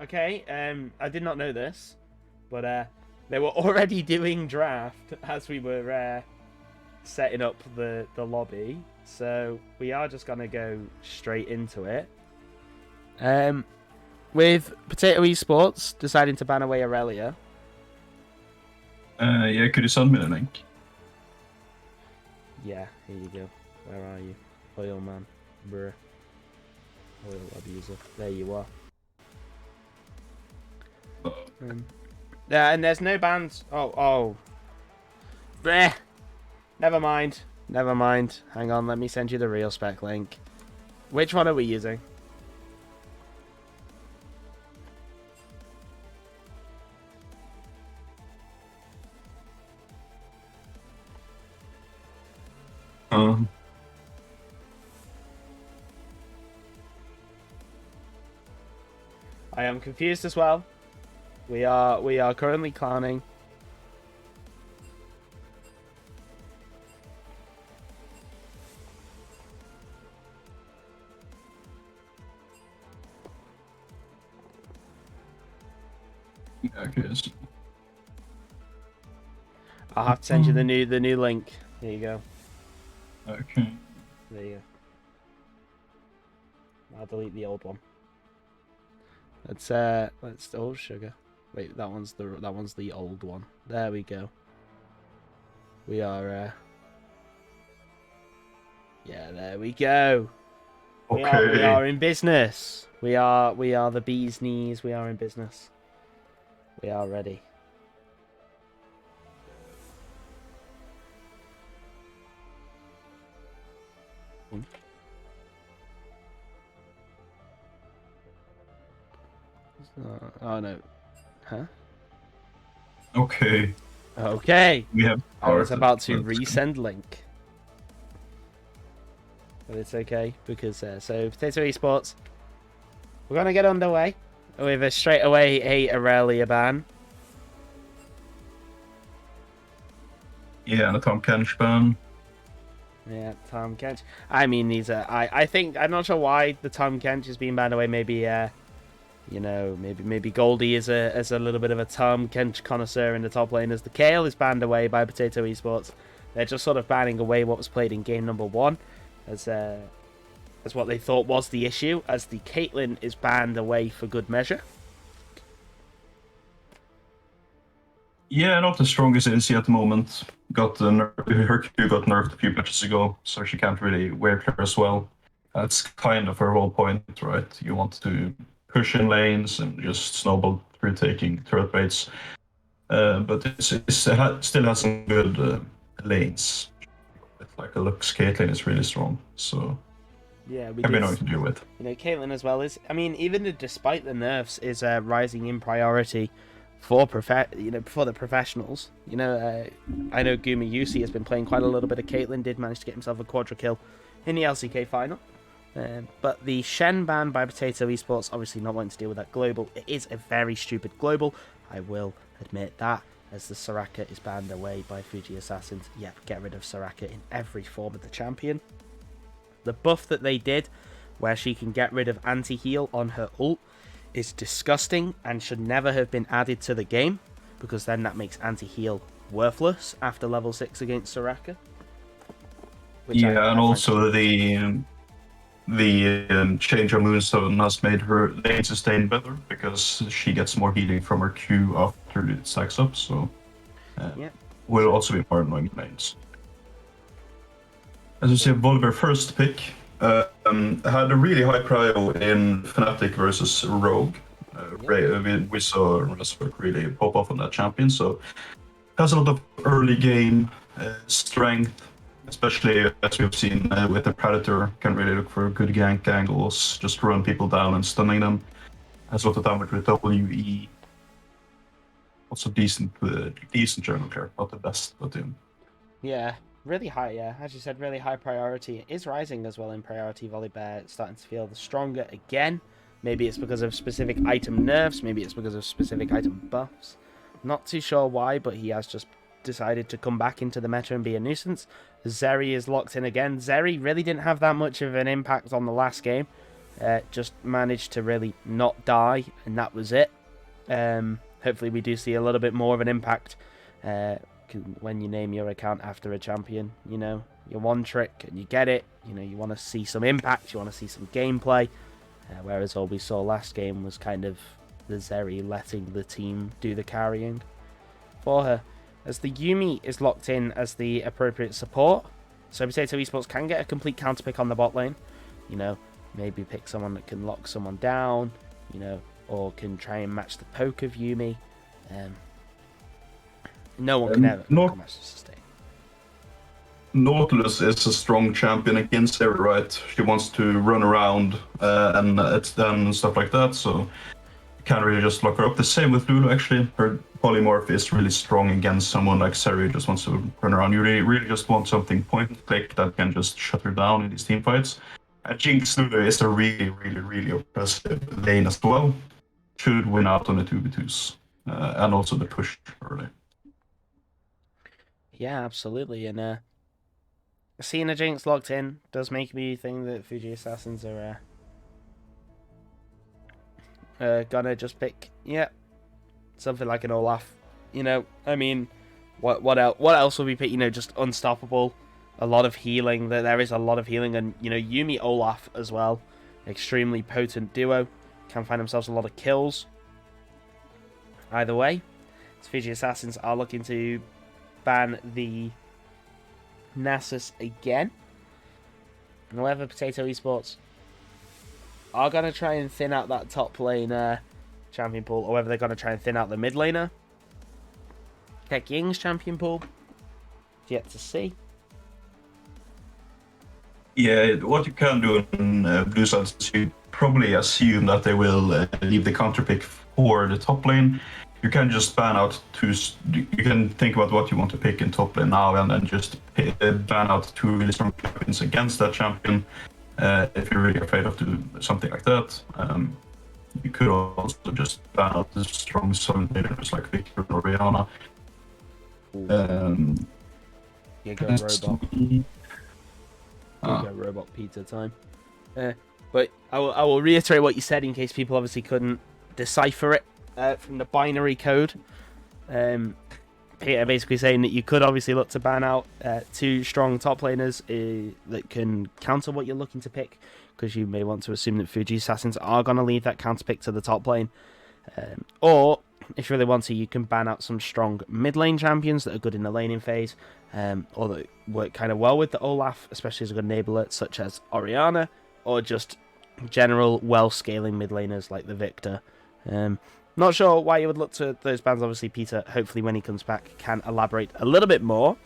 Okay, I did not know this, but they were already doing draft as we were setting up the lobby, so we are just gonna go straight into it. With Potato Esports deciding to ban away Aurelia. Yeah, could you send me the link? Yeah, here you go. Where are you? Oil man. Bruh. Oil abuser. There you are. Yeah, and there's no bans. Oh. Bleh. Never mind. Hang on, let me send you the real spec link. Which one are we using? I am confused as well. We are currently clowning. Okay. I'll have to send you the new link. There you go. Okay. There you go. I'll delete the old one. Let's oh sugar. Wait, that one's the old one. There we go. We are yeah, there we go. Okay. We are in business. We are the bee's knees. We are in business. We are ready. Oh no. Huh? Okay. Okay. We have. I was about to resend link. But it's okay because so Potato Esports, we're gonna get underway with a straight away a Aurelia ban. Yeah, and a Tom Kench ban. Yeah, Tom Kench. I mean, these are. I think I'm not sure why the Tom Kench is being banned away. Maybe you know, maybe Goldie is a little bit of a Tom Kench connoisseur in the top lane. As the Kale is banned away by Potato Esports, they're just sort of banning away what was played in game number 1, as what they thought was the issue. As the Caitlyn is banned away for good measure. Yeah, not the strongest NC at the moment. Her Q got nerfed a few patches ago, so she can't really wear her as well. That's kind of her whole point, right? You want to push in lanes and just snowball through taking turret baits. But it still has some good lanes. Like a Lux Caitlyn is really strong, so Yeah, we can be did. annoying to deal with. You know, Caitlyn as well is. I mean, even despite the nerfs, is rising in priority for the professionals. You know, I know Gumi Yusi has been playing quite a little bit of Caitlyn. Did manage to get himself a quadra kill in the LCK final. But the Shen ban by Potato Esports, obviously not wanting to deal with that global. It is a very stupid global. I will admit that. As the Soraka is banned away by Fuji Assassins. Yep, get rid of Soraka in every form of the champion. The buff that they did, where she can get rid of anti-heal on her ult, is disgusting and should never have been added to the game, because then that makes anti-heal worthless after level 6 against Soraka. Yeah, and also the change of Moonstone has made her lane sustain better because she gets more healing from her Q after it stacks up, so will also be more annoying lanes. As you see, Volibear first pick had a really high prio in Fnatic versus Rogue. We saw Rasberg really pop off on that champion, so has a lot of early game strength. Especially as we've seen with the Predator, can really look for good gank angles, just run people down and stunning them. Has a lot of damage with WE. Also decent jungle player, not the best, but yeah, really high. Yeah, as you said, really high priority. It is rising as well in priority. Volibear starting to feel stronger again. Maybe it's because of specific item nerfs. Maybe it's because of specific item buffs. Not too sure why, but he has just decided to come back into the meta and be a nuisance. Zeri is locked in again. Zeri really didn't have that much of an impact on the last game. just managed to really not die, and that was it. Hopefully we do see a little bit more of an impact when you name your account after a champion. You know, you're one trick and you get it. You know, you want to see some impact, you want to see some gameplay. Whereas all we saw last game was kind of the Zeri letting the team do the carrying for her. As the Yuumi is locked in as the appropriate support, so Potato Esports can get a complete counter pick on the bot lane. You know, maybe pick someone that can lock someone down, you know, or can try and match the poke of Yuumi. No one can ever match the sustain. Nautilus is a strong champion against Zeri, right? She wants to run around and stuff like that, so you can't really just lock her up. The same with Lulu, actually. Her polymorph is really strong against someone like Zeri who just wants to run around. You really just want something point and click that can just shut her down in these team fights. And Jinx Lulu is a really oppressive lane as well. Should win out on the 2v2s. And also the push early. Yeah, absolutely. And seeing a Jinx locked in does make me think that Fuji Assassins are gonna just pick, something like an Olaf. You know, I mean, what else will we pick? You know, just unstoppable, a lot of healing. There is a lot of healing, and you know, Yuumi Olaf as well, extremely potent duo, can find themselves a lot of kills. Either way, Fuji Assassins are looking to ban the Nasus again. However, Potato Esports are going to try and thin out that top lane champion pool, or whether they're going to try and thin out the mid laner. Tech Ying's champion pool, yet to see. Yeah, what you can do in Blue Sides is you probably assume that they will leave the counter pick for the top lane. You can just ban out two. You can think about what you want to pick in top lane now, and then just ban out two really strong champions against that champion. If you're really afraid of doing something like that, you could also just ban out the strong solo laners like Victor or Rihanna. Yeah, go robot. Go robot pizza time. But I will reiterate what you said in case people obviously couldn't decipher it. From the binary code, Peter basically saying that you could obviously look to ban out two strong top laners that can counter what you're looking to pick, because you may want to assume that Fuji Assassins are going to leave that counter pick to the top lane. Or, if you really want to, you can ban out some strong mid lane champions that are good in the laning phase, or that work kind of well with the Olaf, especially as a good enabler, such as Orianna, or just general well-scaling mid laners like the Victor. Not sure why you would look to those bans. Obviously, Peter, hopefully when he comes back, can elaborate a little bit more,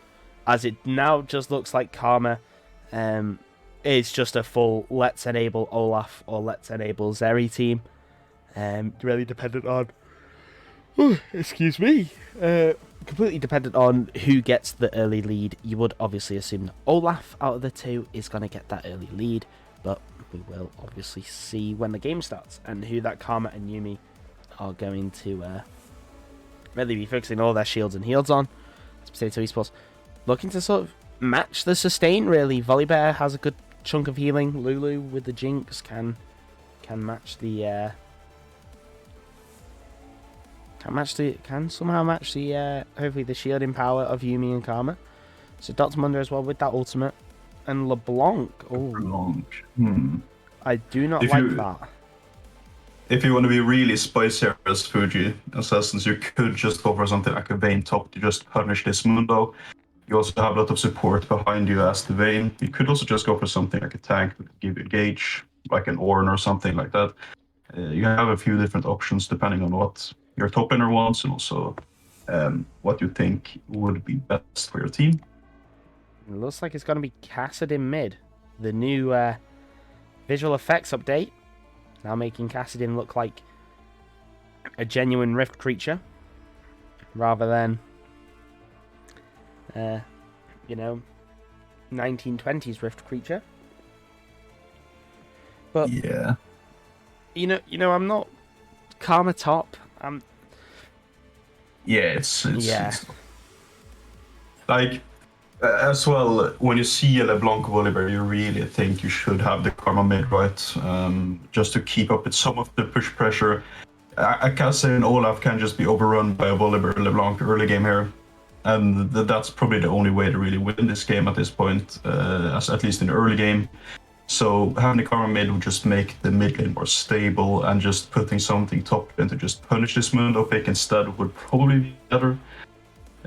as it now just looks like Karma is just a full let's enable Olaf or let's enable Zeri team. Really dependent on... excuse me. Completely dependent on who gets the early lead. You would obviously assume that Olaf out of the two is going to get that early lead, but we will obviously see when the game starts and who that Karma and Yuumi are going to really be focusing all their shields and heals on. It's Potato Esports looking to sort of match the sustain, really. Volibear has a good chunk of healing. Lulu with the Jinx can match the can somehow match the hopefully the shielding power of Yuumi and Karma. So Dr. Mundo as well with that ultimate. And LeBlanc. Oh, I do not like that. If you want to be really spicy as Fuji Assassins, you could just go for something like a Vayne top to just punish this Mundo. You also have a lot of support behind you as the Vayne. You could also just go for something like a tank that could give you a gauge, like an Ornn or something like that. You have a few different options depending on what your top laner wants and also what you think would be best for your team. It looks like it's going to be Kassadin mid. The new visual effects update now making Kassadin look like a genuine Rift creature rather than, 1920s Rift creature. But yeah, I'm not Karma top. It's like As well, when you see a LeBlanc Volibear, you really think you should have the Karma mid, right? Just to keep up with some of the push pressure. Akaza and Olaf can just be overrun by a Volibear LeBlanc early game here. And that's probably the only way to really win this game at this point, at least in the early game. So having the Karma mid would just make the mid lane more stable, and just putting something top lane to just punish this Mundo pick instead would probably be better.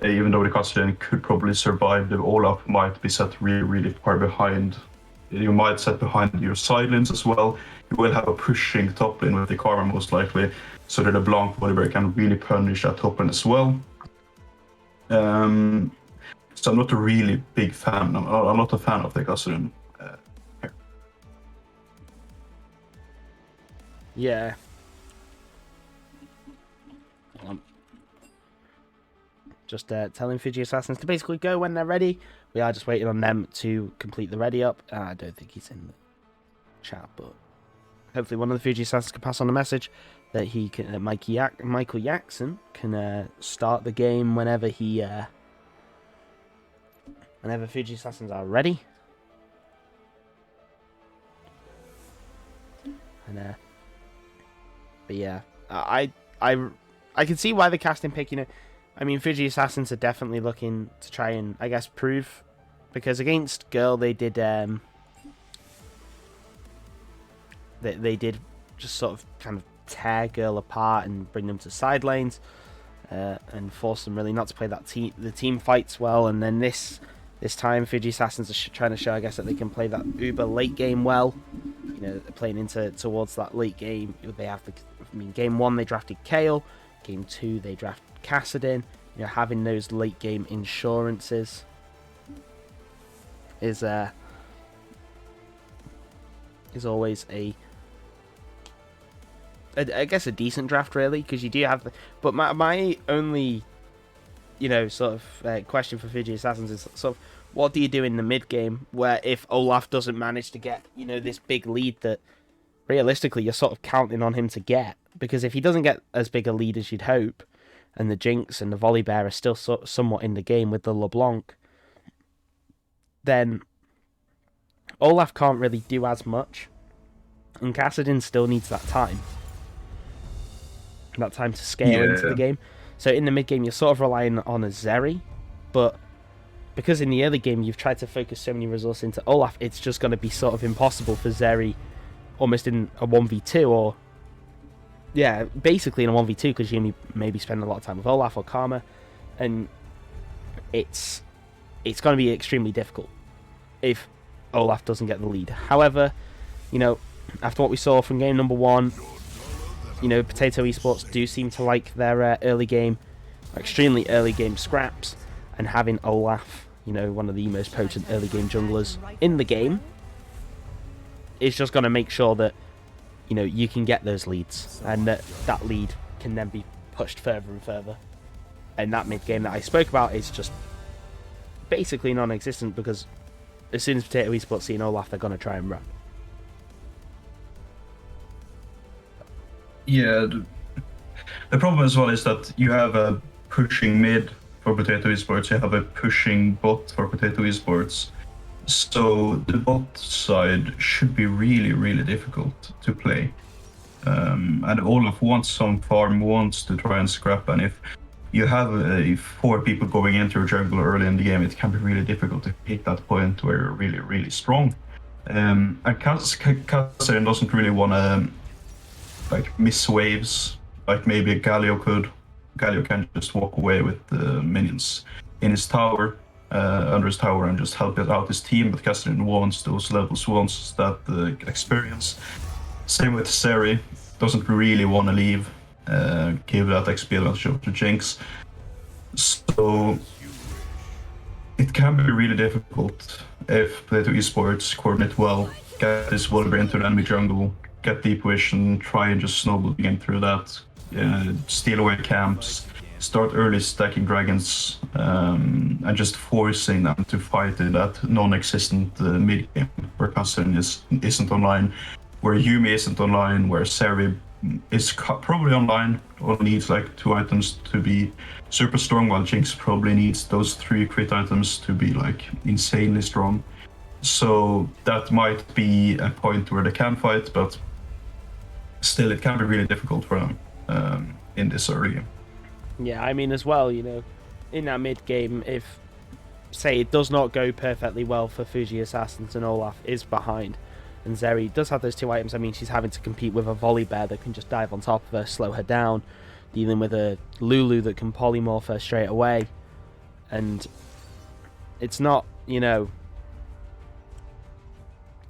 Even though the Castellan could probably survive, the Olaf might be set really, really far behind. You might set behind your side lanes as well. You will have a pushing top lane with the Karma most likely, so that the Blanc Volibear can really punish that top lane as well. So I'm not a really big fan. I'm not a fan of the Castellan. Yeah. Just telling Fuji Assassins to basically go when they're ready. We are just waiting on them to complete the ready up. I don't think he's in the chat, but hopefully one of the Fuji Assassins can pass on a message that he can. Michael Jackson can start the game whenever whenever Fuji Assassins are ready. And but yeah, I can see why the casting pick. I mean, Fuji Assassins are definitely looking to try and, I guess, prove, because against Girl they did they did just sort of kind of tear Girl apart and bring them to side lanes, and force them really not to play the team fights well. And then this time Fuji Assassins are trying to show, I guess, that they can play that uber late game well. Playing towards that late game. They have game 1 they drafted Kayle, game 2 they drafted Kassadin. Having those late game insurances is always I guess a decent draft, really, because you do have but my only sort of question for Fuji Assassins is sort of, what do you do in the mid game where if Olaf doesn't manage to get this big lead that realistically you're sort of counting on him to get? Because if he doesn't get as big a lead as you'd hope, and the Jinx and the Volibear are still somewhat in the game with the LeBlanc, then Olaf can't really do as much, and Kassadin still needs that time to scale into the game. So in the mid game you're sort of relying on a Zeri, but because in the early game you've tried to focus so many resources into Olaf, it's just going to be sort of impossible for Zeri almost in a 1v2, or basically in a 1v2, because you only maybe spend a lot of time with Olaf or Karma, and it's going to be extremely difficult if Olaf doesn't get the lead. However, after what we saw from game number 1, Potato Esports do seem to like their early game, extremely early game scraps, and having Olaf, one of the most potent early game junglers in the game, is just going to make sure that you can get those leads, and that lead can then be pushed further and further. And that mid game that I spoke about is just basically non-existent, because as soon as Potato Esports see an Olaf, they're going to try and run. Yeah, the problem as well is that you have a pushing mid for Potato Esports, you have a pushing bot for Potato Esports. So the bot side should be really, really difficult to play. And Olaf wants some farm, wants to try and scrap, and if you have 4 people going into your jungle early in the game, it can be really difficult to hit that point where you're really, really strong. And Kassadin doesn't really want to miss waves like maybe Galio could. Galio can just walk away with the minions in his tower, under his tower, and just help out his team, but Kassadin wants those levels, wants that experience. Same with Zeri, doesn't really want to leave, give that experience to Jinx. So it can be really difficult if Potato Esports coordinate well, get this Volibear into the enemy jungle, get deep vision, try and just snowball the game through that, steal away camps, start early stacking dragons, and just forcing them to fight in that non-existent mid game where Kassadin isn't online, where Yuumi isn't online, where Zeri is probably online, only needs like 2 items to be super strong, while Jinx probably needs those 3 crit items to be like insanely strong. So that might be a point where they can fight, but still it can be really difficult for them in this early game. Yeah, I mean, as well, you know, in that mid game, if say it does not go perfectly well for Fuji Assassins and Olaf is behind, and Zeri does have those 2 items, I mean, she's having to compete with a volley bear that can just dive on top of her, slow her down, dealing with a Lulu that can polymorph her straight away, and it's not, you know,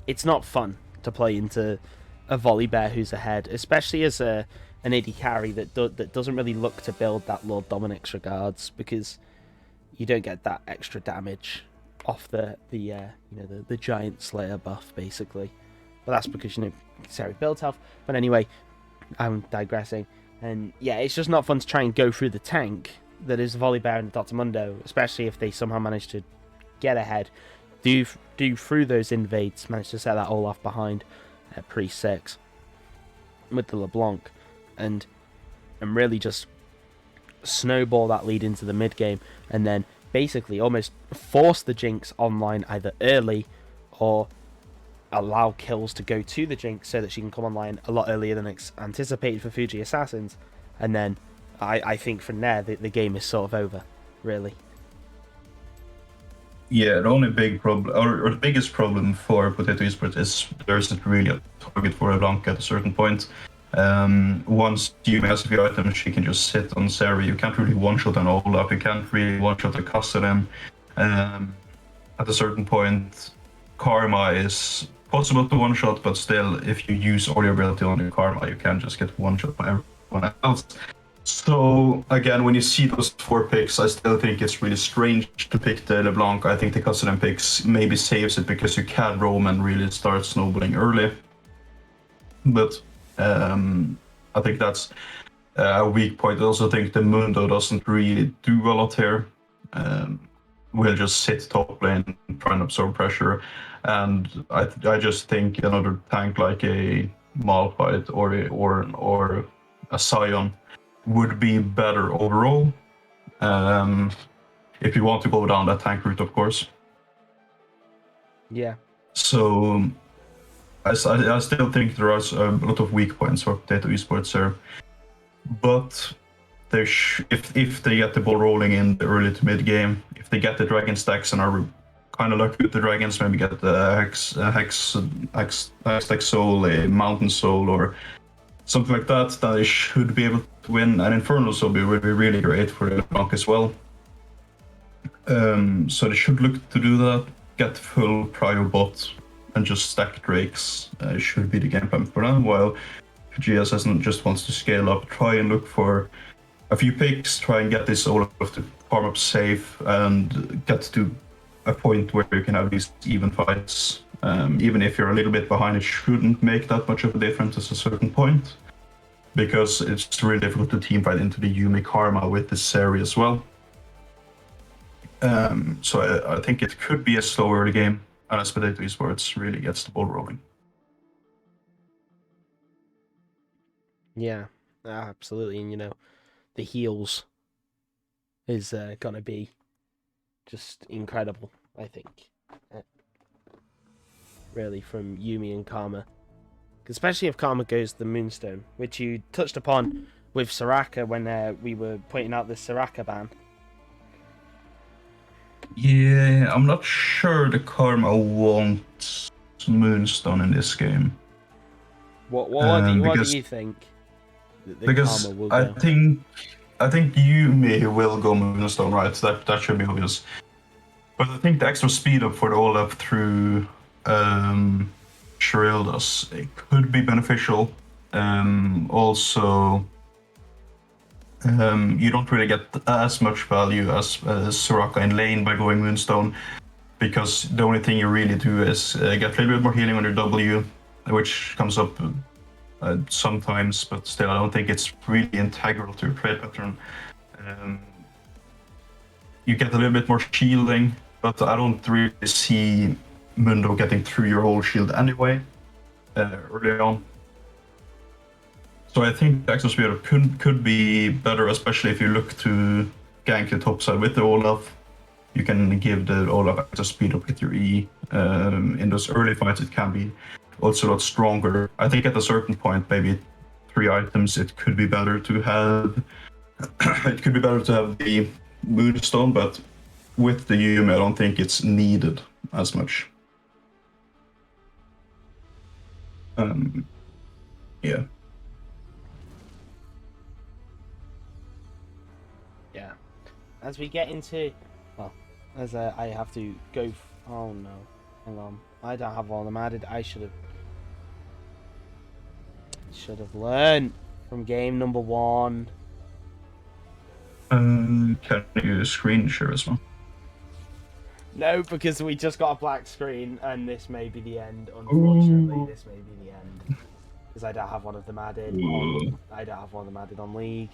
it's not fun to play into a volley bear who's ahead, especially as an AD carry that doesn't really look to build that Lord Dominic's regards, because you don't get that extra damage off the Giant Slayer buff, basically. But that's because, you know, Zeri builds health. But anyway, I'm digressing. And yeah, it's just not fun to try and go through the tank that is Volibear and Dotmundo, especially if they somehow manage to get ahead, do through those invades, manage to set that Olaf behind at pre-6 with the LeBlanc, and really just snowball that lead into the mid game, and then basically almost force the Jinx online either early or allow kills to go to the Jinx so that she can come online a lot earlier than anticipated for Fuji Assassins, and then I think from there the game is sort of over, really. Yeah, the only big problem, or the biggest problem for Potato Esports is there isn't really a target for a Blanca at a certain point. Once you has a few items, she can just sit on Zeri. You can't really one-shot an Olaf, you can't really one-shot a Kassadin. At a certain point, Karma is possible to one-shot, but still, if you use all your ability on your Karma, you can just get one-shot by everyone else. So, again, when you see those 4 picks, I still think it's really strange to pick the LeBlanc. I think the Kassadin picks maybe saves it because you can roam and really start snowballing early. But I think that's a weak point. I also think the Mundo doesn't really do a lot here. We'll just sit top lane, try and absorb pressure. And I just think another tank like a Malphite or a Sion would be better overall. If you want to go down that tank route, of course. Yeah. So I still think there are a lot of weak points for Potato Esports here. But if they get the ball rolling in the early to mid game, if they get the dragon stacks and are kind of lucky with the dragons, maybe get the Hex Soul, a Mountain Soul, or something like that, then they should be able to win. And Infernal Soul would be really great for the Blanc as well. So they should look to do that, get full prio bot, and just stack Drakes. Should be the game plan for them, while GSS just wants to scale up, try and look for a few picks, try and get this Olaf to farm up safe, and get to a point where you can have these even fights. Even if you're a little bit behind, it shouldn't make that much of a difference at a certain point, because it's really difficult to team fight into the Yumi Karma with the Zeri as well. So I think it could be a slower early game, as Potato Esports really gets the ball rolling. Yeah, absolutely. And, you know, the heals is going to be just incredible, I think. Really, from Yumi and Karma. Especially if Karma goes the Moonstone, which you touched upon with Soraka when we were pointing out the Soraka ban. Yeah, I'm not sure the Karma wants Moonstone in this game. What do you think? Because Karma will go? I think Yumi will go Moonstone, right? That should be obvious. But I think the extra speed up for the Olaf through Shrildas, it could be beneficial. Also, you don't really get as much value as Soraka in lane by going Moonstone, because the only thing you really do is get a little bit more healing on your W, which comes up sometimes, but still I don't think it's really integral to your trade pattern. You get a little bit more shielding, but I don't really see Mundo getting through your whole shield anyway early on. So I think the Exosphere could be better, especially if you look to gank the top side with the Olaf. You can give the Olaf extra speed up with your E. In those early fights, it can be also a lot stronger. I think at a certain point, maybe 3 items, it could be better to have. It could be better to have the Moonstone, but with the Yumi, I don't think it's needed as much. Yeah. Yeah. As we get into, well, as I have to go. Oh no, hang on. I don't have all of them added. I should have learned from game number 1. Can you screen share as well? No, because we just got a black screen, and this may be the end. Unfortunately, Ooh. this may be the end because I don't have one of them added. I don't have one of them added on League.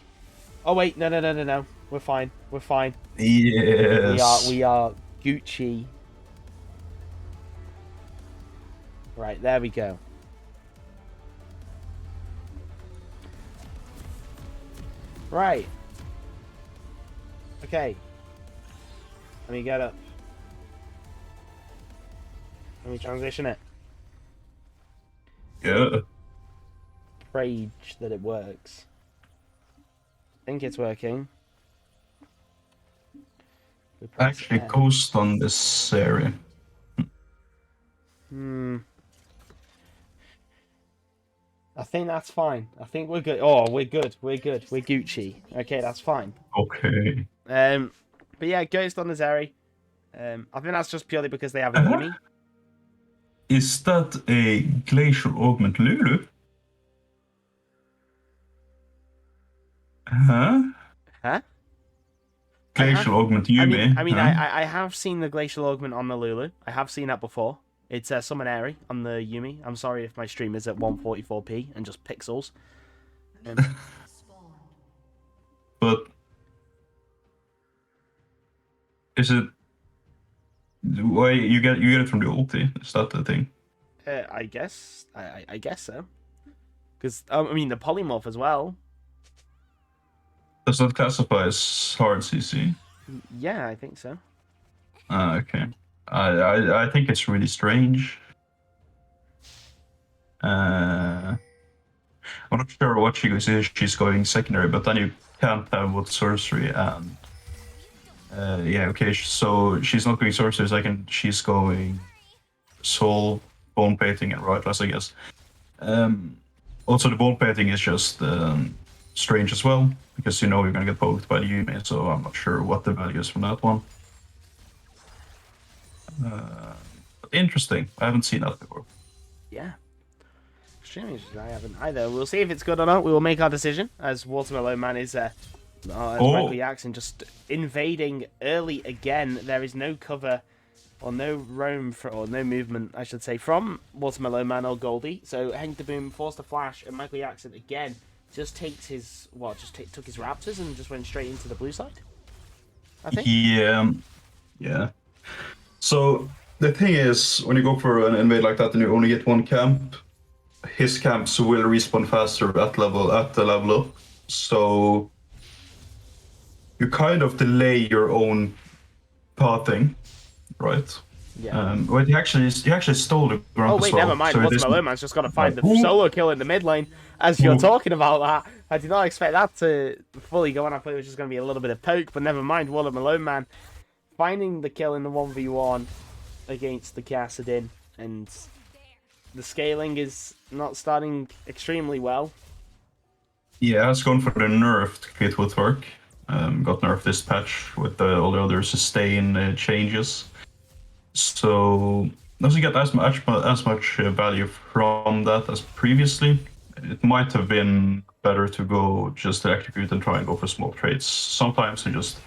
Oh wait, no. We're fine. We're fine. Yes. We are Gucci. Right, there we go. Right. Okay. Let me get up. Let me transition it. Yeah. Pray that it works. I think it's working. Actually, Ghost on this area. I think that's fine. I think we're good. Oh, we're good. We're good. We're Gucci. Okay, that's fine. Okay. But yeah, Ghost on the Zeri. I think that's just purely because they have a Yumi. Is that a Glacial Augment Lulu? Huh? Huh? Glacial Augment Yumi? I have seen the Glacial Augment on the Lulu. I have seen that before. It's Summon Airy on the Yumi. I'm sorry if my stream is at 144p and just pixels. But is it? Why you get it from the ulti? Is that the thing? I guess. I guess so. Because I mean the polymorph as well. Does that classify as hard CC? Yeah, I think so. Okay. I think it's really strange. I'm not sure what she's going secondary, but then you can't have what sorcery and yeah, okay. So she's not going sorcery second. She's going soul, bone painting, and rightless, I guess. Also, the bone painting is just strange as well because you know you're gonna get poked by the Yume, so I'm not sure what the value is from that one. Interesting. I haven't seen that before. Yeah. Extremely interesting. I haven't either. We'll see if it's good or not. We will make our decision as Watermelon Man is Michael Jackson just invading early again. There is no cover or no roam or no movement, I should say, from Watermelon Man or Goldie. So Hank the Boom forced a flash, and Michael Jackson again just takes his took his Raptors and just went straight into the blue side. I think. Yeah. So the thing is, when you go for an invade like that and you only get one camp, his camps will respawn faster at the level up. So you kind of delay your own pathing, right? Yeah. Well, he actually stole the ground. Oh wait, as well. never mind. So Watermelon Man's just got to find the solo kill in the mid lane. As you're talking about that, I did not expect that to fully go on. I thought it was just going to be a little bit of poke, but never mind. Watermelon Man finding the kill in the 1v1 against the Kassadin, and the scaling is not starting extremely well. Yeah, it's gone for the nerfed Kit Woodwork. Got nerfed this patch with all the other sustain changes. So doesn't get as much value from that as previously. It might have been better to go just electrocute and try and go for small trades. Sometimes you just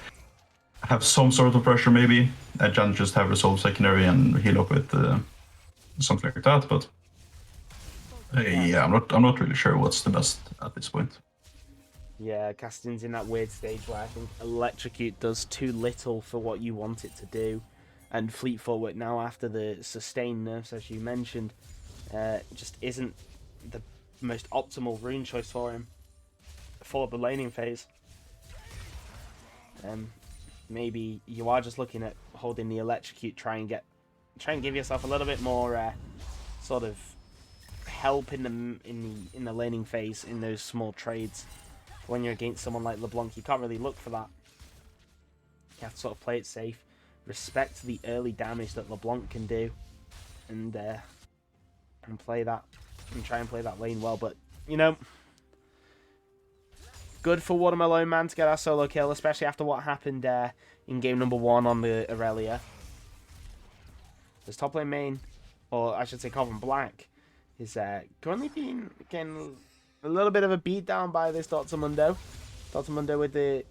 have some sort of pressure maybe, and then just have resolve secondary and heal up with something like that. But yeah, I'm not really sure what's the best at this point. Yeah, Casting's in that weird stage where I think Electrocute does too little for what you want it to do. And Fleet Forward now, after the sustain nerfs, as you mentioned, just isn't the most optimal rune choice for him for the laning phase. Maybe you are just looking at holding the electrocute, try and give yourself a little bit more sort of help in the laning phase in those small trades. When you're against someone like LeBlanc, you can't really look for that. You have to sort of play it safe, respect the early damage that LeBlanc can do, and play that, and try and play that lane well. But you know, good for Watermelon Man to get our solo kill, especially after what happened in game number 1 on the Aurelia. This top lane main, or I should say Coven Black, is currently getting a little bit of a beat down by this Dr. Mundo. Dr. Mundo with the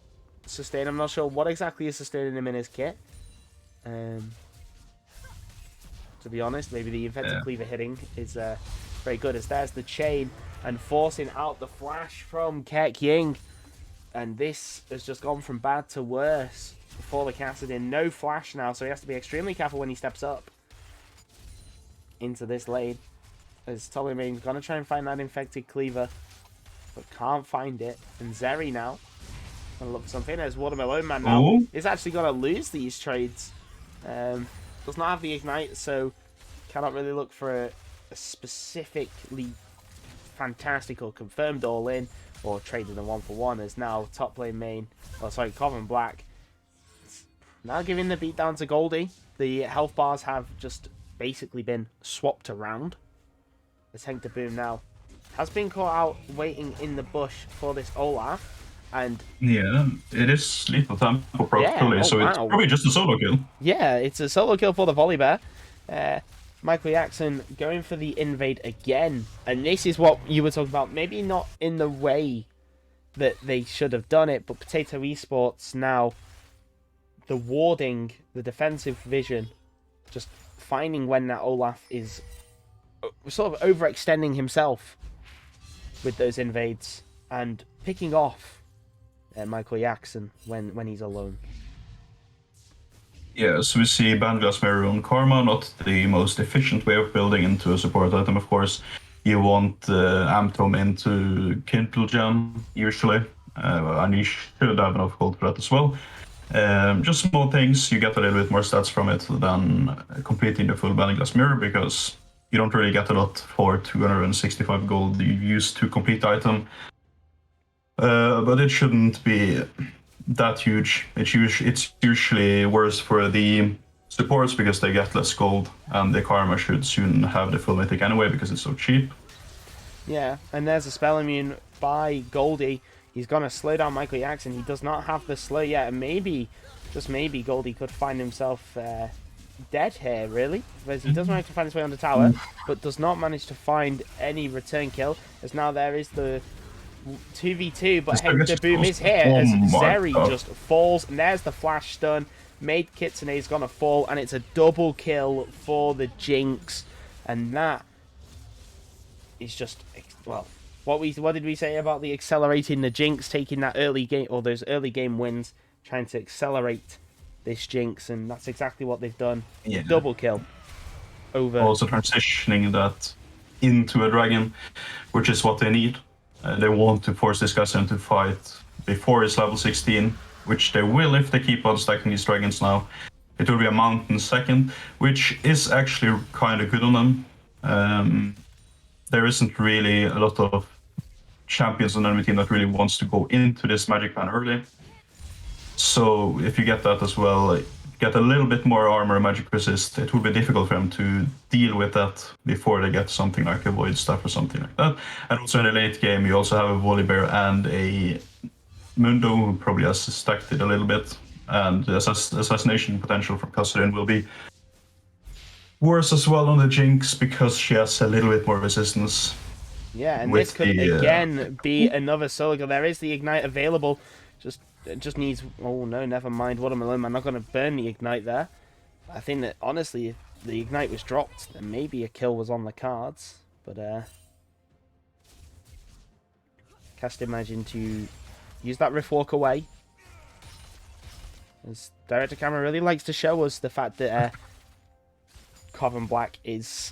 sustain. I'm not sure what exactly is sustaining him in his kit. To be honest, maybe the Infected Cleaver hitting is very good, as there's the chain and forcing out the flash from Kek Ying. And this has just gone from bad to worse for the Kassadin. No flash now, so he has to be extremely careful when he steps up into this lane. As Tolly Main's going to try and find that Infected Cleaver, but can't find it. And Zeri now going to look for something, as Watermelon Man now is actually going to lose these trades. Does not have the Ignite, so cannot really look for a specifically fantastic or confirmed all-in, or traded a 1-for-1, as now top lane main, Coven Black, now giving the beat down to Goldie. The health bars have just basically been swapped around. As Hector Boom now has been caught out waiting in the bush for this Olaf. And yeah, it is lethal tempo practically, so it's probably just a solo kill. Yeah, it's a solo kill for the Volibear. Michael Jackson going for the invade again. And this is what you were talking about. Maybe not in the way that they should have done it, but Potato Esports now, the warding, the defensive vision, just finding when that Olaf is sort of overextending himself with those invades and picking off Michael Jackson when he's alone. Yeah, so we see Bandglass Maroon Karma, not the most efficient way of building into a support item, of course. You want Amtom into Kindle Gem, usually, and you should have enough gold for that as well. Just small things, you get a little bit more stats from it than completing the full Bandglass Mirror, because you don't really get a lot for 265 gold you use to complete the item. But it shouldn't be that huge. It's usually worse for the supports because they get less gold, and the Karma should soon have the full mythic anyway because it's so cheap. Yeah, and there's a spell immune by Goldie. He's going to slow down Michael Jackson. He does not have the slow yet, and maybe, just maybe, Goldie could find himself dead here, really. Because he does manage to find his way on the tower, but does not manage to find any return kill, as now there is the 2v2, but Hector Boom is here as Zeri just falls, and there's the flash stun. Maid Kitsune is gonna fall, and it's a double kill for the Jinx, and that is just, well, what did we say about the accelerating the Jinx, taking that early game, or those early game wins, trying to accelerate this Jinx, and that's exactly what they've done. Yeah. Double kill over. Also transitioning that into a dragon, which is what they need. They want to force this guy to fight before he's level 16, which they will if they keep on stacking these dragons now. It will be a mountain second, which is actually kind of good on them. There isn't really a lot of champions on enemy team that really wants to go into this magic ban early. So if you get that as well, get a little bit more armor and magic resist, it will be difficult for them to deal with that before they get something like a void staff or something like that. And also in the late game, you also have a Volibear and a Mundo who probably has stacked it a little bit, and the assassination potential from Kassadin will be worse as well on the Jinx because she has a little bit more resistance. Yeah, and this could again be another solo kill. There is the Ignite available. It just needs... Oh, no, never mind. Watermelon, I'm not going to burn the Ignite there. I think that, honestly, if the Ignite was dropped, then maybe a kill was on the cards. But, cast Imagine to use that Rift Walk away. As Director Camera really likes to show us the fact that Coven Black is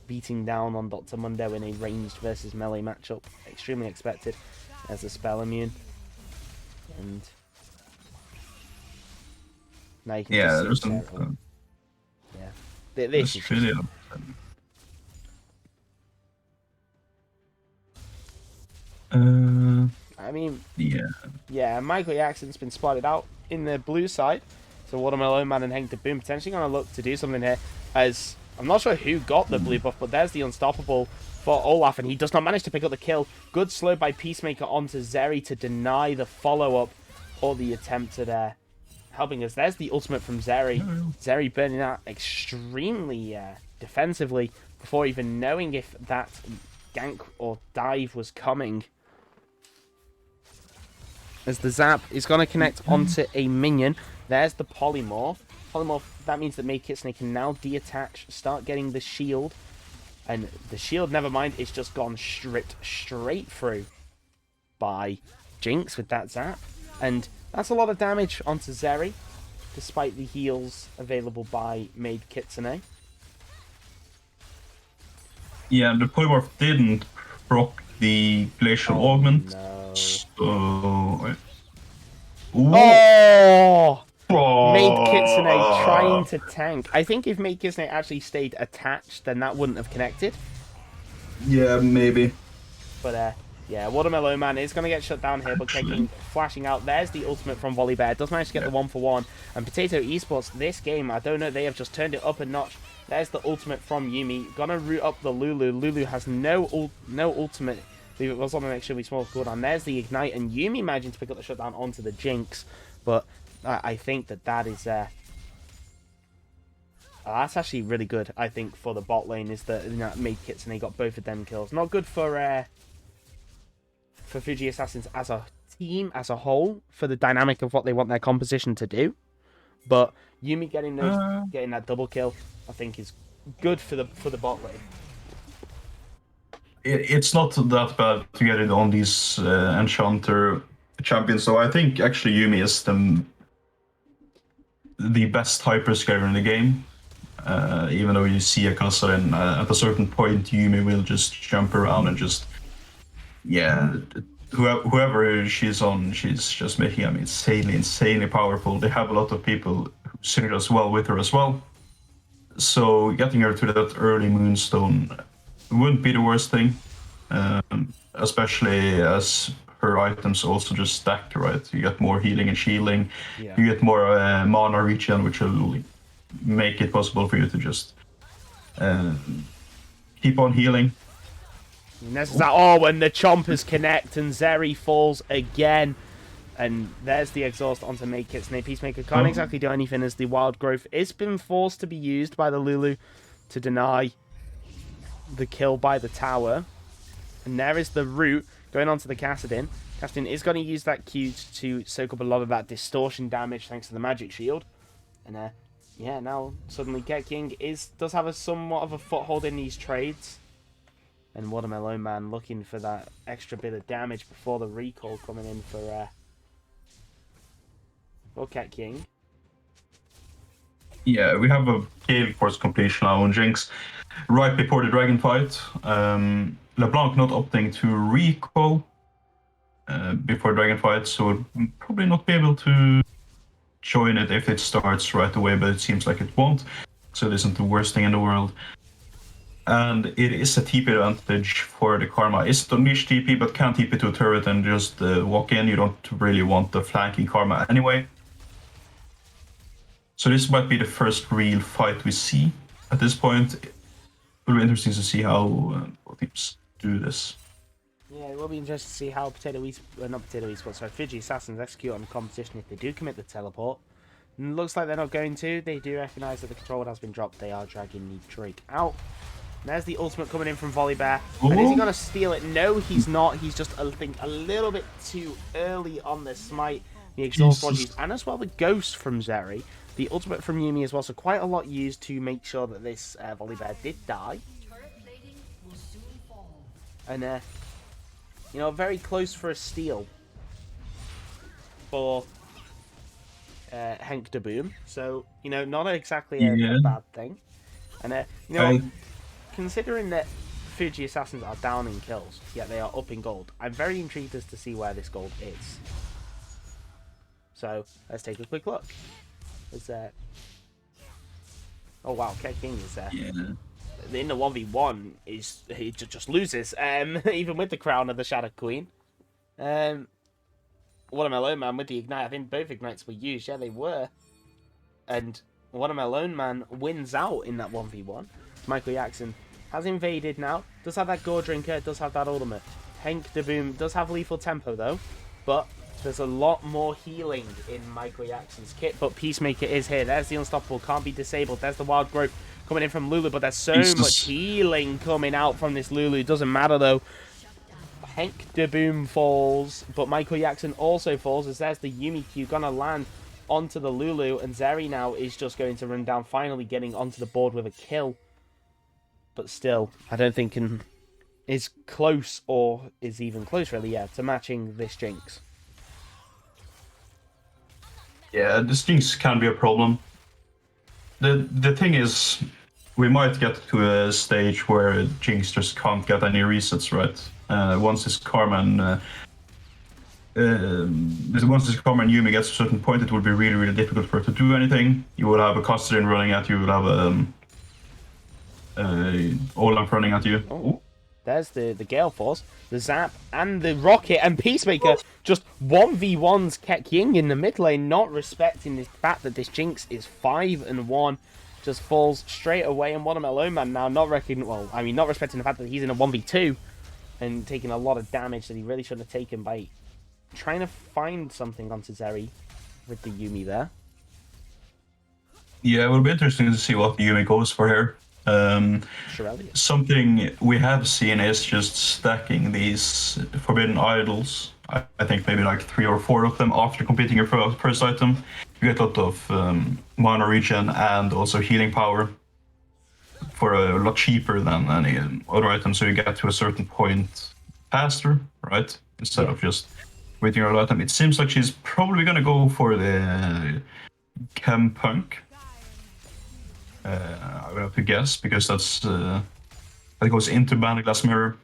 beating down on Dr. Mundo in a ranged versus melee matchup. Extremely expected as a spell immune. And now you can Yeah, just there's see some. yeah. This is Really just... I mean, yeah, Michael Jackson's been spotted out in the blue side. So Watermelon Man and Hank the Boom potentially going to look to do something here. As I'm not sure who got the blue buff, but there's the Unstoppable for Olaf, and he does not manage to pick up the kill. Good slow by Peacemaker onto Zeri to deny the follow-up or the attempt at helping us. There's the ultimate from Zeri. Zeri burning out extremely defensively before even knowing if that gank or dive was coming. As the zap is going to connect onto a minion. There's the polymorph. Polymorph, that means that Maid Kitsune can now deattach, start getting the shield. And the shield, never mind, is just gone stripped straight through by Jinx with that zap. And that's a lot of damage onto Zeri, despite the heals available by Maid Kitsune. Yeah, the polymorph didn't proc the glacial augment. No. So. Oh! Maid Kitsune trying to tank. I think if Maid Kitsune actually stayed attached, then that wouldn't have connected. Yeah, maybe. But yeah, Watermelon Man is going to get shut down here, but King flashing out. There's the ultimate from Volibear. Does manage to get the 1-for-1. And Potato Esports, this game, I don't know, they have just turned it up a notch. There's the ultimate from Yuumi. Gonna root up the Lulu. Lulu has no ultimate. It was on an extremely small cooldown. There's the Ignite, and Yuumi managing to pick up the shutdown onto the Jinx. But I think that is... that's actually really good, I think, for the bot lane, is that Maid Kitsune got both of them kills. Not good for Fuji Assassins as a team, as a whole, for the dynamic of what they want their composition to do. But Yuumi getting that double kill, I think, is good for the bot lane. It's not that bad to get it on these Enchanter champions, so I think actually Yuumi is the best hyperscaler in the game. Even though you see a Kassadin, at a certain point Yuumi will just jump around and just... Yeah, whoever she's on, she's just making them insanely powerful. They have a lot of people who synergize well with her as well. So getting her to that early Moonstone wouldn't be the worst thing, especially as her items also just stack, right? You get more healing and shielding, you get more mana regen, which will make it possible for you to just keep on healing. When the Chompers connect and Zeri falls again. And there's the exhaust onto Maid Kitsune. Peacemaker can't exactly do anything as the Wild Growth is been forced to be used by the Lulu to deny the kill by the tower. And there is the root going on to the Kassadin. Kassadin is going to use that Q to soak up a lot of that distortion damage thanks to the magic shield. And yeah, now suddenly King does have somewhat of a foothold in these trades. And Watermelon Man looking for that extra bit of damage before the recall coming in for Cat King. Yeah, we have a Gale Force completion now on Jinx right before the dragon fight. LeBlanc not opting to recall before dragon fight, so we'll probably not be able to join it if it starts right away, but it seems like it won't, so it isn't the worst thing in the world. And it is a TP advantage for the Karma. It's Unleash TP, but can TP to a turret and just walk in. You don't really want the flanking Karma anyway. So this might be the first real fight we see at this point. It will be interesting to see how both teams do this. Yeah, it will be interesting to see how Fuji Assassins execute on the competition if they do commit the teleport. And it looks like they're not going to. They do recognise that the control has been dropped. They are dragging the Drake out. And there's the ultimate coming in from Volibear. And is he going to steal it? No, he's not. He's just, I think, a little bit too early on the smite. The exhaust produce, and as well the ghost from Zeri. The ultimate from Yuumi as well, so quite a lot used to make sure that this Volibear did die. And, you know, very close for a steal for Hank de Boom. So, you know, not exactly a bad thing. And, you know, considering that Fuji Assassins are down in kills, yet they are up in gold, I'm very intrigued as to see where this gold is. So, let's take a quick look. Is there... Oh wow, Ket King is there. Yeah. In the 1v1, he just loses, even with the crown of the Shadow Queen. Watermelon Man with the Ignite, I think both Ignites were used, yeah they were. And Watermelon Man wins out in that 1v1. Michael Jackson has invaded now, does have that Gore Drinker, does have that ultimate. Henk de Boom does have lethal tempo though, but there's a lot more healing in Michael Jackson's kit, but Peacemaker is here. There's the Unstoppable, can't be disabled. There's the Wild Growth coming in from Lulu, but there's so much healing coming out from this Lulu. Doesn't matter though. Henk de Boom falls, but Michael Jackson also falls as there's the Yumi Q gonna land onto the Lulu, and Zeri now is just going to run down, finally getting onto the board with a kill. But still, I don't think is close, or is even close really, yeah, to matching this Jinx. Yeah, this Jinx can be a problem. The thing is, we might get to a stage where Jinx just can't get any resets, right? Once his Karma and Yumi gets to a certain point, it would be really, really difficult for her to do anything. You would have a Custodian running at you, you would have a Olaf running at you. Oh, there's the Gale Force, the Zap, and the Rocket, and Peacemaker just 1v1s Ket Ying in the mid lane, not respecting the fact that this Jinx is 5-1. Just falls straight away, and Watermelon Man now not respecting the fact that he's in a 1v2 and taking a lot of damage that he really shouldn't have taken by trying to find something onto Zeri with the Yumi there. Yeah, it will be interesting to see what the Yumi goes for here. Something we have seen is just stacking these forbidden idols. I think maybe like 3 or 4 of them after completing your first item. You get a lot of mana regen and also healing power for a lot cheaper than any other item, so you get to a certain point faster, right? Instead of just waiting your item. It seems like she's probably gonna go for the Chem Punk. I would have to guess, because that goes into Bandaglass Mirror.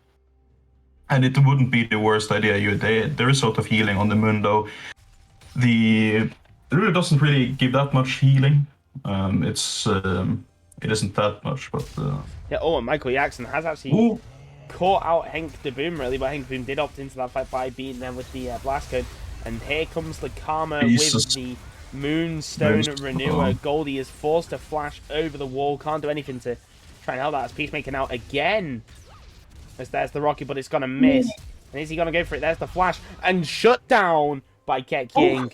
And it wouldn't be the worst idea. There is sort of healing on the Mundo. It really doesn't really give that much healing. It isn't that much, but... Yeah, oh, and Michael Jackson has actually caught out Henk de Boom, really, but Henk de Boom did opt into that fight by beating them with the Blast Cone. And here comes the Karma with the Moonstone Renewer. Goldie is forced to flash over the wall. Can't do anything to try and help that as Peacemaker now again. As there's the Rocket, but it's going to miss. And is he going to go for it? There's the flash. And shut down by Ket King.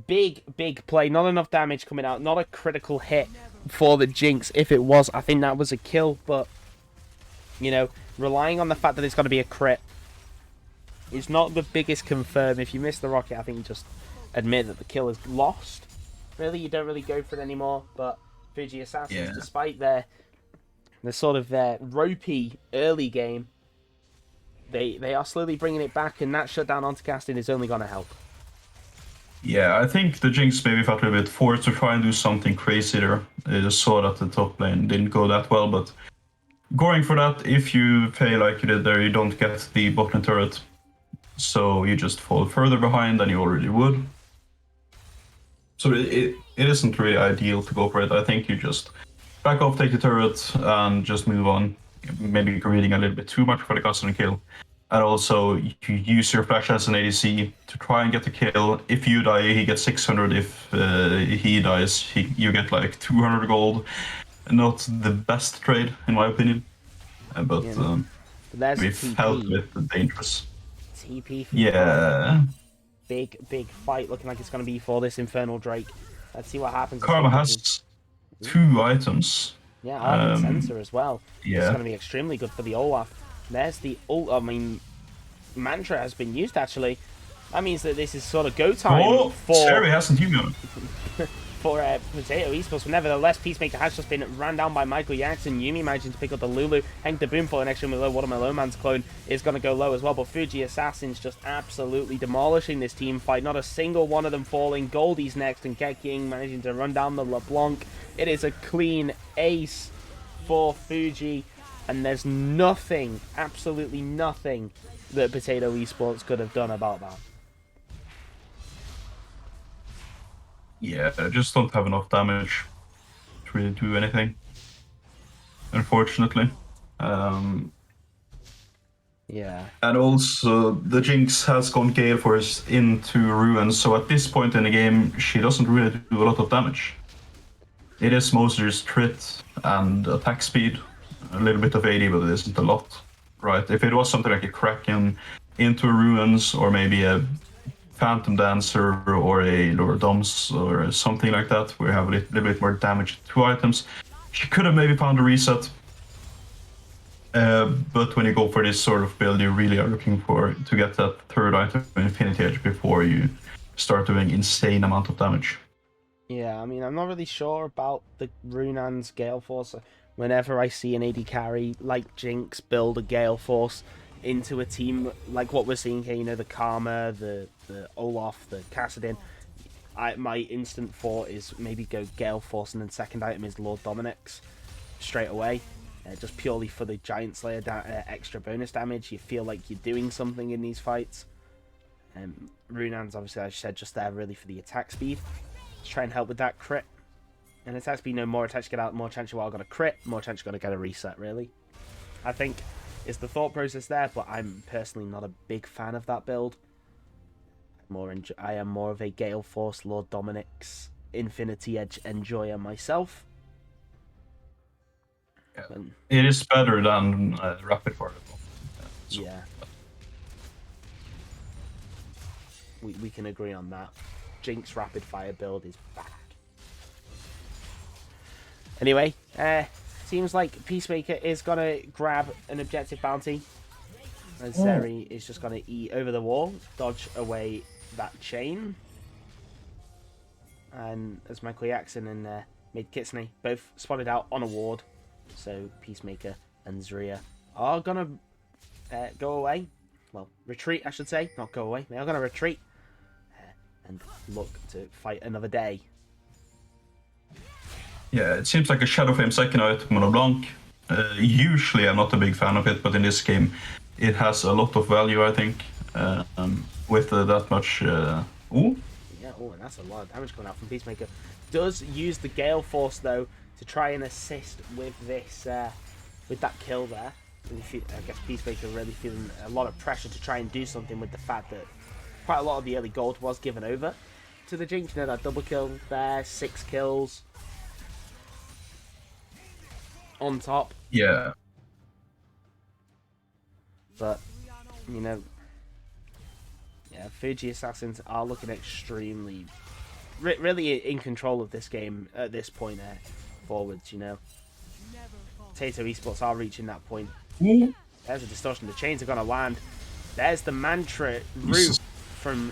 Big, big play. Not enough damage coming out. Not a critical hit for the Jinx. If it was, I think that was a kill. But, you know, relying on the fact that it's going to be a crit is not the biggest confirm. If you miss the Rocket, I think you just admit that the kill is lost. Really, you don't really go for it anymore. But Fuji Assassins, despite their sort of their ropey early game, they are slowly bringing it back, and that shutdown onto casting is only going to help. Yeah, I think the Jinx maybe felt a little bit forced to try and do something crazy there. I just saw that the top lane didn't go that well, but going for that, if you fail like you did there, you don't get the bottom turret. So you just fall further behind than you already would. So it isn't really ideal to go for it. I think you just back off, take the turret, and just move on. Maybe greeting a little bit too much for the custom kill. And also, you use your flash as an ADC to try and get the kill. If you die, he gets 600. If he dies, you get like 200 gold. Not the best trade, in my opinion. But we felt a bit dangerous. TP for big fight looking like it's going to be for this Infernal Drake. Let's see what happens. Karma has 2 items. Yeah, Ardent Sensor as well. Yeah. It's going to be extremely good for the Olaf. There's the ult. I mean, Mantra has been used actually. That means that this is sort of go time for Terry hasn't used for Potato Esports. But nevertheless, Peacemaker has just been ran down by Michael Jackson. Yumi managing to pick up the Lulu. Henk de Boom for an extremely low. Watermelon Man's clone is going to go low as well. But Fuji Assassins just absolutely demolishing this team fight. Not a single one of them falling. Goldie's next, and Ket King managing to run down the LeBlanc. It is a clean ace for Fuji. and there's nothing, absolutely nothing, that Potato Esports could have done about that. Yeah, I just don't have enough damage to really do anything, unfortunately. Yeah. And also, the Jinx has gone Gale Force into Ruins, so at this point in the game, she doesn't really do a lot of damage. It is mostly just crit and attack speed, a little bit of AD, but it isn't a lot, right? If it was something like a Kraken into Ruins, or maybe a Phantom Dancer or a Lord Doms or something like that, where you have a little bit more damage to 2 items, she could have maybe found a reset. But when you go for this sort of build, you really are looking to get that 3rd item, Infinity Edge, before you start doing insane amount of damage. Yeah, I mean, I'm not really sure about the Runan's Gale Force. Whenever I see an AD carry like Jinx build a Gale Force into a team like what we're seeing here, you know, the Karma, the Olaf, the Kassadin, my instant thought is maybe go Gale Force, and then second item is Lord Dominic's straight away. Just purely for the Giant Slayer extra bonus damage. You feel like you're doing something in these fights. Runan's, obviously, as I said, just there really for the attack speed. Let's try and help with that crit. And attack speed, no more attacks to get out, more chance you are going to crit, more chance you're going to get a reset, really. I think is the thought process there, but I'm personally not a big fan of that build. I am more of a Gale Force, Lord Dominic's Infinity Edge enjoyer myself. Yeah. It is better than Rapid Fire. So. Yeah. We can agree on that. Jinx Rapid Fire build is back. Anyway, seems like Peacemaker is going to grab an objective bounty. And Zeri is just going to eat over the wall, dodge away that chain. And as Michael Jackson and Maid Kitsune both spotted out on a ward. So Peacemaker and Zarya are going to go away. Well, retreat, I should say. Not go away. They are going to retreat. And look to fight another day. Yeah, it seems like a Shadow Flame second item Mono Blanc. Usually I'm not a big fan of it, but in this game it has a lot of value, I think, with that much... Ooh? Yeah, and that's a lot of damage coming out from Peacemaker. Does use the Gale Force, though, to try and assist with this, with that kill there. I guess Peacemaker really feeling a lot of pressure to try and do something with the fact that quite a lot of the early gold was given over to the Jinx. You know, that double kill there, 6 kills on top. Yeah. But, you know, yeah, Fuji Assassins are looking extremely, really in control of this game at this point forwards, you know. Potato Esports are reaching that point. There's a distortion. The chains are going to land. There's the mantra root from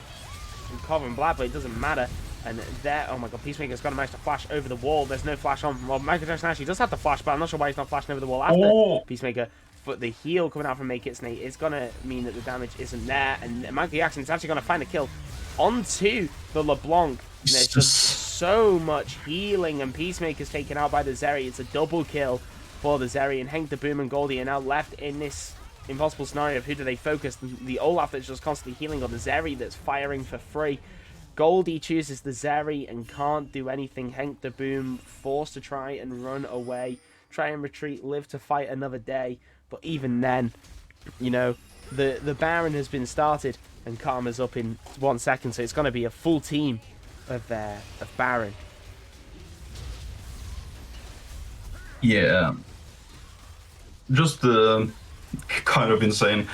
Cover and Blad, but it doesn't matter. And there, oh my god, Peacemaker's going to manage to flash over the wall. There's no flash on. Well, Michael Jackson actually does have to flash, but I'm not sure why he's not flashing over the wall after Peacemaker. But the heal coming out from Make It Snake is going to mean that the damage isn't there. And Michael Jackson is actually going to find a kill onto the LeBlanc. And there's just so much healing, and Peacemaker's taken out by the Zeri. It's a double kill for the Zeri, and Hank the Boom and Goldie are now left in this impossible scenario of who do they focus. The Olaf that's just constantly healing, or the Zeri that's firing for free. Goldie chooses the Zeri and can't do anything. Hank the Boom forced to try and run away, try and retreat, live to fight another day. But even then, you know, the Baron has been started and Karma's up in 1 second, so it's going to be a full team of Baron. Yeah. Just kind of insane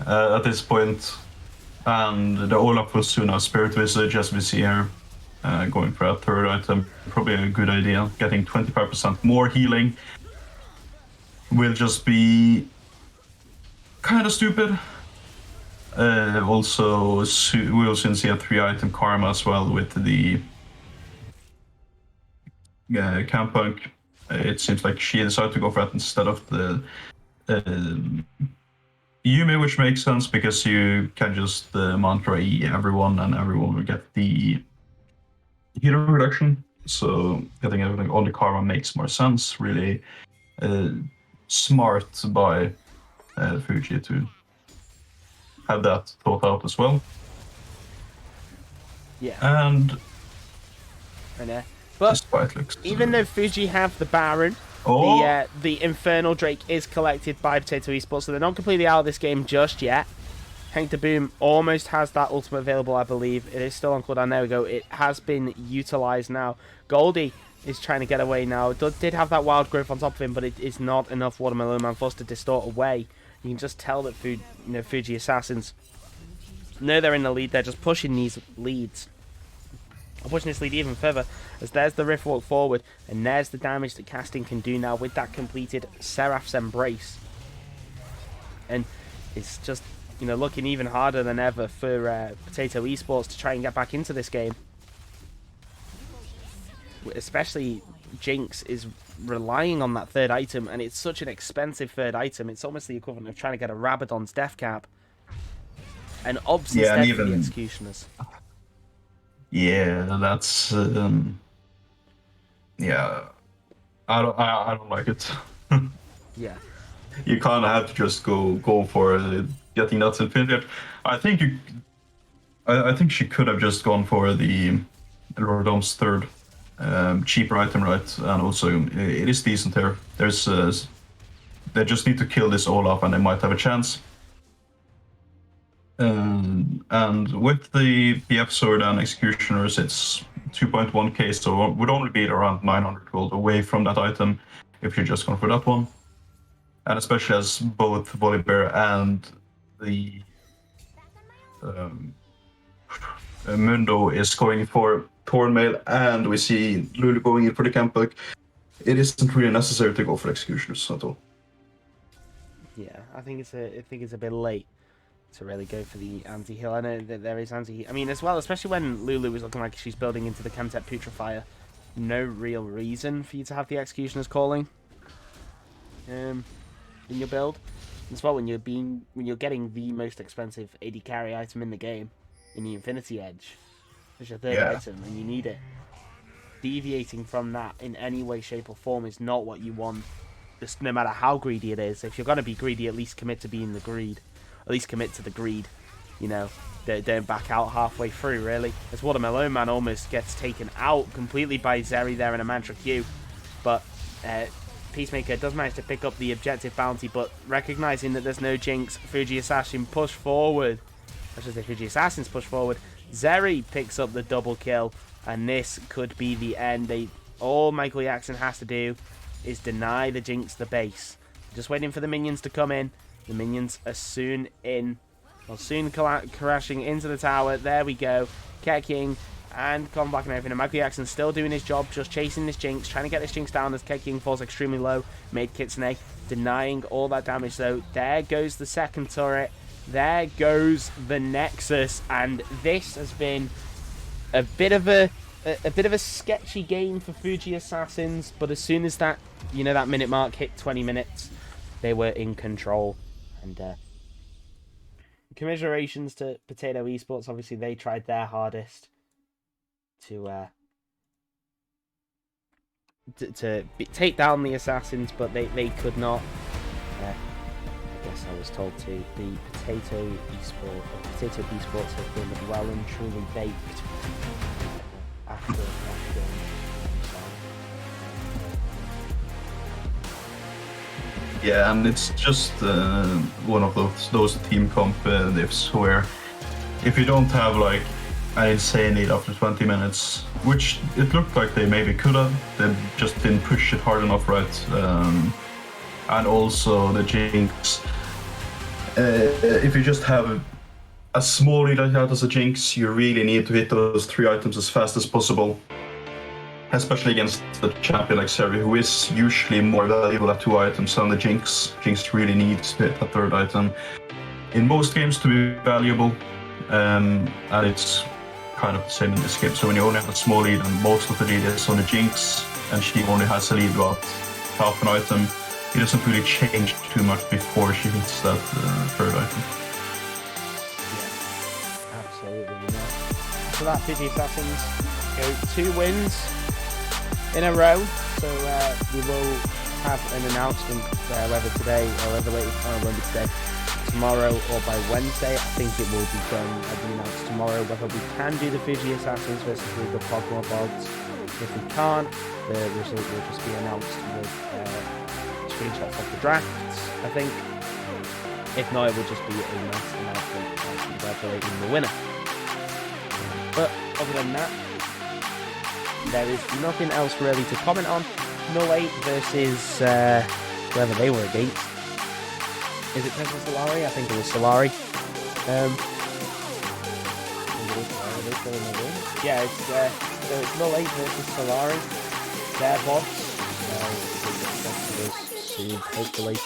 at this point. And the Olaf will soon have Spirit Visage, as we see here. Going for a third item, probably a good idea. Getting 25% more healing will just be kind of stupid. Also, we'll soon see a 3-item Karma as well with the Camp Punk. It seems like she decided to go for that instead of the Yume, which makes sense because you can just mantra E everyone and everyone will get the hero reduction. So getting everything on the Karma makes more sense, really. smart by Fuji to have that thought out as well. Yeah. And I know. But looks, even though Fuji have the Baron, the Infernal Drake is collected by Potato Esports, so they're not completely out of this game just yet. Hank the Boom almost has that ultimate available, I believe. It is still on cooldown. There we go. It has been utilized now. Goldie is trying to get away now. Did have that wild growth on top of him, but it is not enough Watermelon Man forced to distort away. You can just tell that Fuji Assassins know they're in the lead. They're just pushing these leads. I'm pushing this lead even further, as there's the Rift Walk forward, and there's the damage that casting can do now with that completed Seraph's Embrace. And it's just, looking even harder than ever for Potato Esports to try and get back into this game. Especially Jinx is relying on that third item, and it's such an expensive third item. It's almost the equivalent of trying to get a Rabadon's Death Cap. And Obs instead for the Executioners. Yeah, that's yeah. I don't like it. Yeah. You kind of have to just go for getting that infinity. I think she could have just gone for the Rodom's third cheaper item, right? And also it is decent here. There's they just need to kill this all up, and they might have a chance. And with the PF Sword and Executioners, it's 2.1k, so it would only be around 900 gold away from that item if you're just going for that one. And especially as both Volibear and the Mundo is going for Thornmail, and we see Lulu going in for the Campbell, it isn't really necessary to go for Executioners at all. Yeah, I think it's a bit late to really go for the anti-heal. I know that there is anti-heal. I mean, as well, especially when Lulu was looking like she's building into the Chemtech Putrefier, no real reason for you to have the Executioners calling in your build. As well, when you're getting the most expensive AD carry item in the game, in the Infinity Edge, as your third item, and you need it. Deviating from that in any way, shape, or form is not what you want. Just no matter how greedy it is. If you're gonna be greedy, at least commit to being the greed. At least commit to the greed, don't back out halfway through, really. As Watermelon Man almost gets taken out completely by Zeri there in a Mantra Q, but Peacemaker does manage to pick up the objective bounty, but recognizing that there's no Jinx, Fuji Assassin push forward. I should say Fuji Assassins push forward. Zeri picks up the double kill, and this could be the end. All Michael Jackson has to do is deny the Jinx the base. Just waiting for the minions to come in. The minions are soon in. Well, soon crashing into the tower. There we go. Ket King and Comeback and everything. And Michael Jackson still doing his job, just chasing this Jinx, trying to get this Jinx down as Ket King falls extremely low. Made Kitsune denying all that damage, though. There goes the second turret. There goes the Nexus. And this has been a bit of a sketchy game for Fuji Assassins. But as soon as that, that minute mark hit 20 minutes, they were in control. And commiserations to Potato Esports. Obviously, they tried their hardest to take down the Assassins, but they could not. I guess I was told to. The Potato Esports have been well and truly baked after Yeah, and it's just one of those team comp diffs where if you don't have like an insane lead after 20 minutes, which it looked like they maybe could have, they just didn't push it hard enough, right? And also the Jinx. If you just have a small lead like that as a Jinx, you really need to hit those 3 items as fast as possible. Especially against the champion like Zeri, who is usually more valuable at 2 items than the Jinx. Jinx really needs to hit a 3rd item in most games to be valuable, and it's kind of the same in this game. So when you only have a small lead and most of the lead is on the Jinx, and she only has a lead about half an item, it doesn't really change too much before she hits that 3rd item. Yeah, absolutely. So that Fuji Assassins go 2 wins in a row, so we will have an announcement whether today or whether later, won't be today, tomorrow or by Wednesday. I think it will be done. I'll be announced tomorrow whether we can do the Fuji Assassins versus League of Pokemon Bogs. If we can't, the result will just be announced with screenshots of the drafts, I think. If not, it will just be a nice announcement congratulating the winner. But other than that, there is nothing else really to comment on. 08 versus whoever they were against. Is it Tesla Solari? I think it was Solari. Yeah, it's 08 versus Solari. Their boss. Soon, hopefully.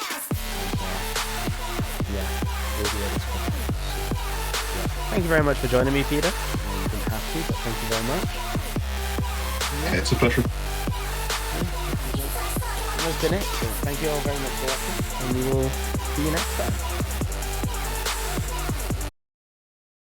Yeah, we'll be able to come. Thank you very much for joining me, Peter. You didn't have to, but thank you very much. Yeah, it's a pleasure. That's been it. So thank you all very much for watching, and we will see you next time.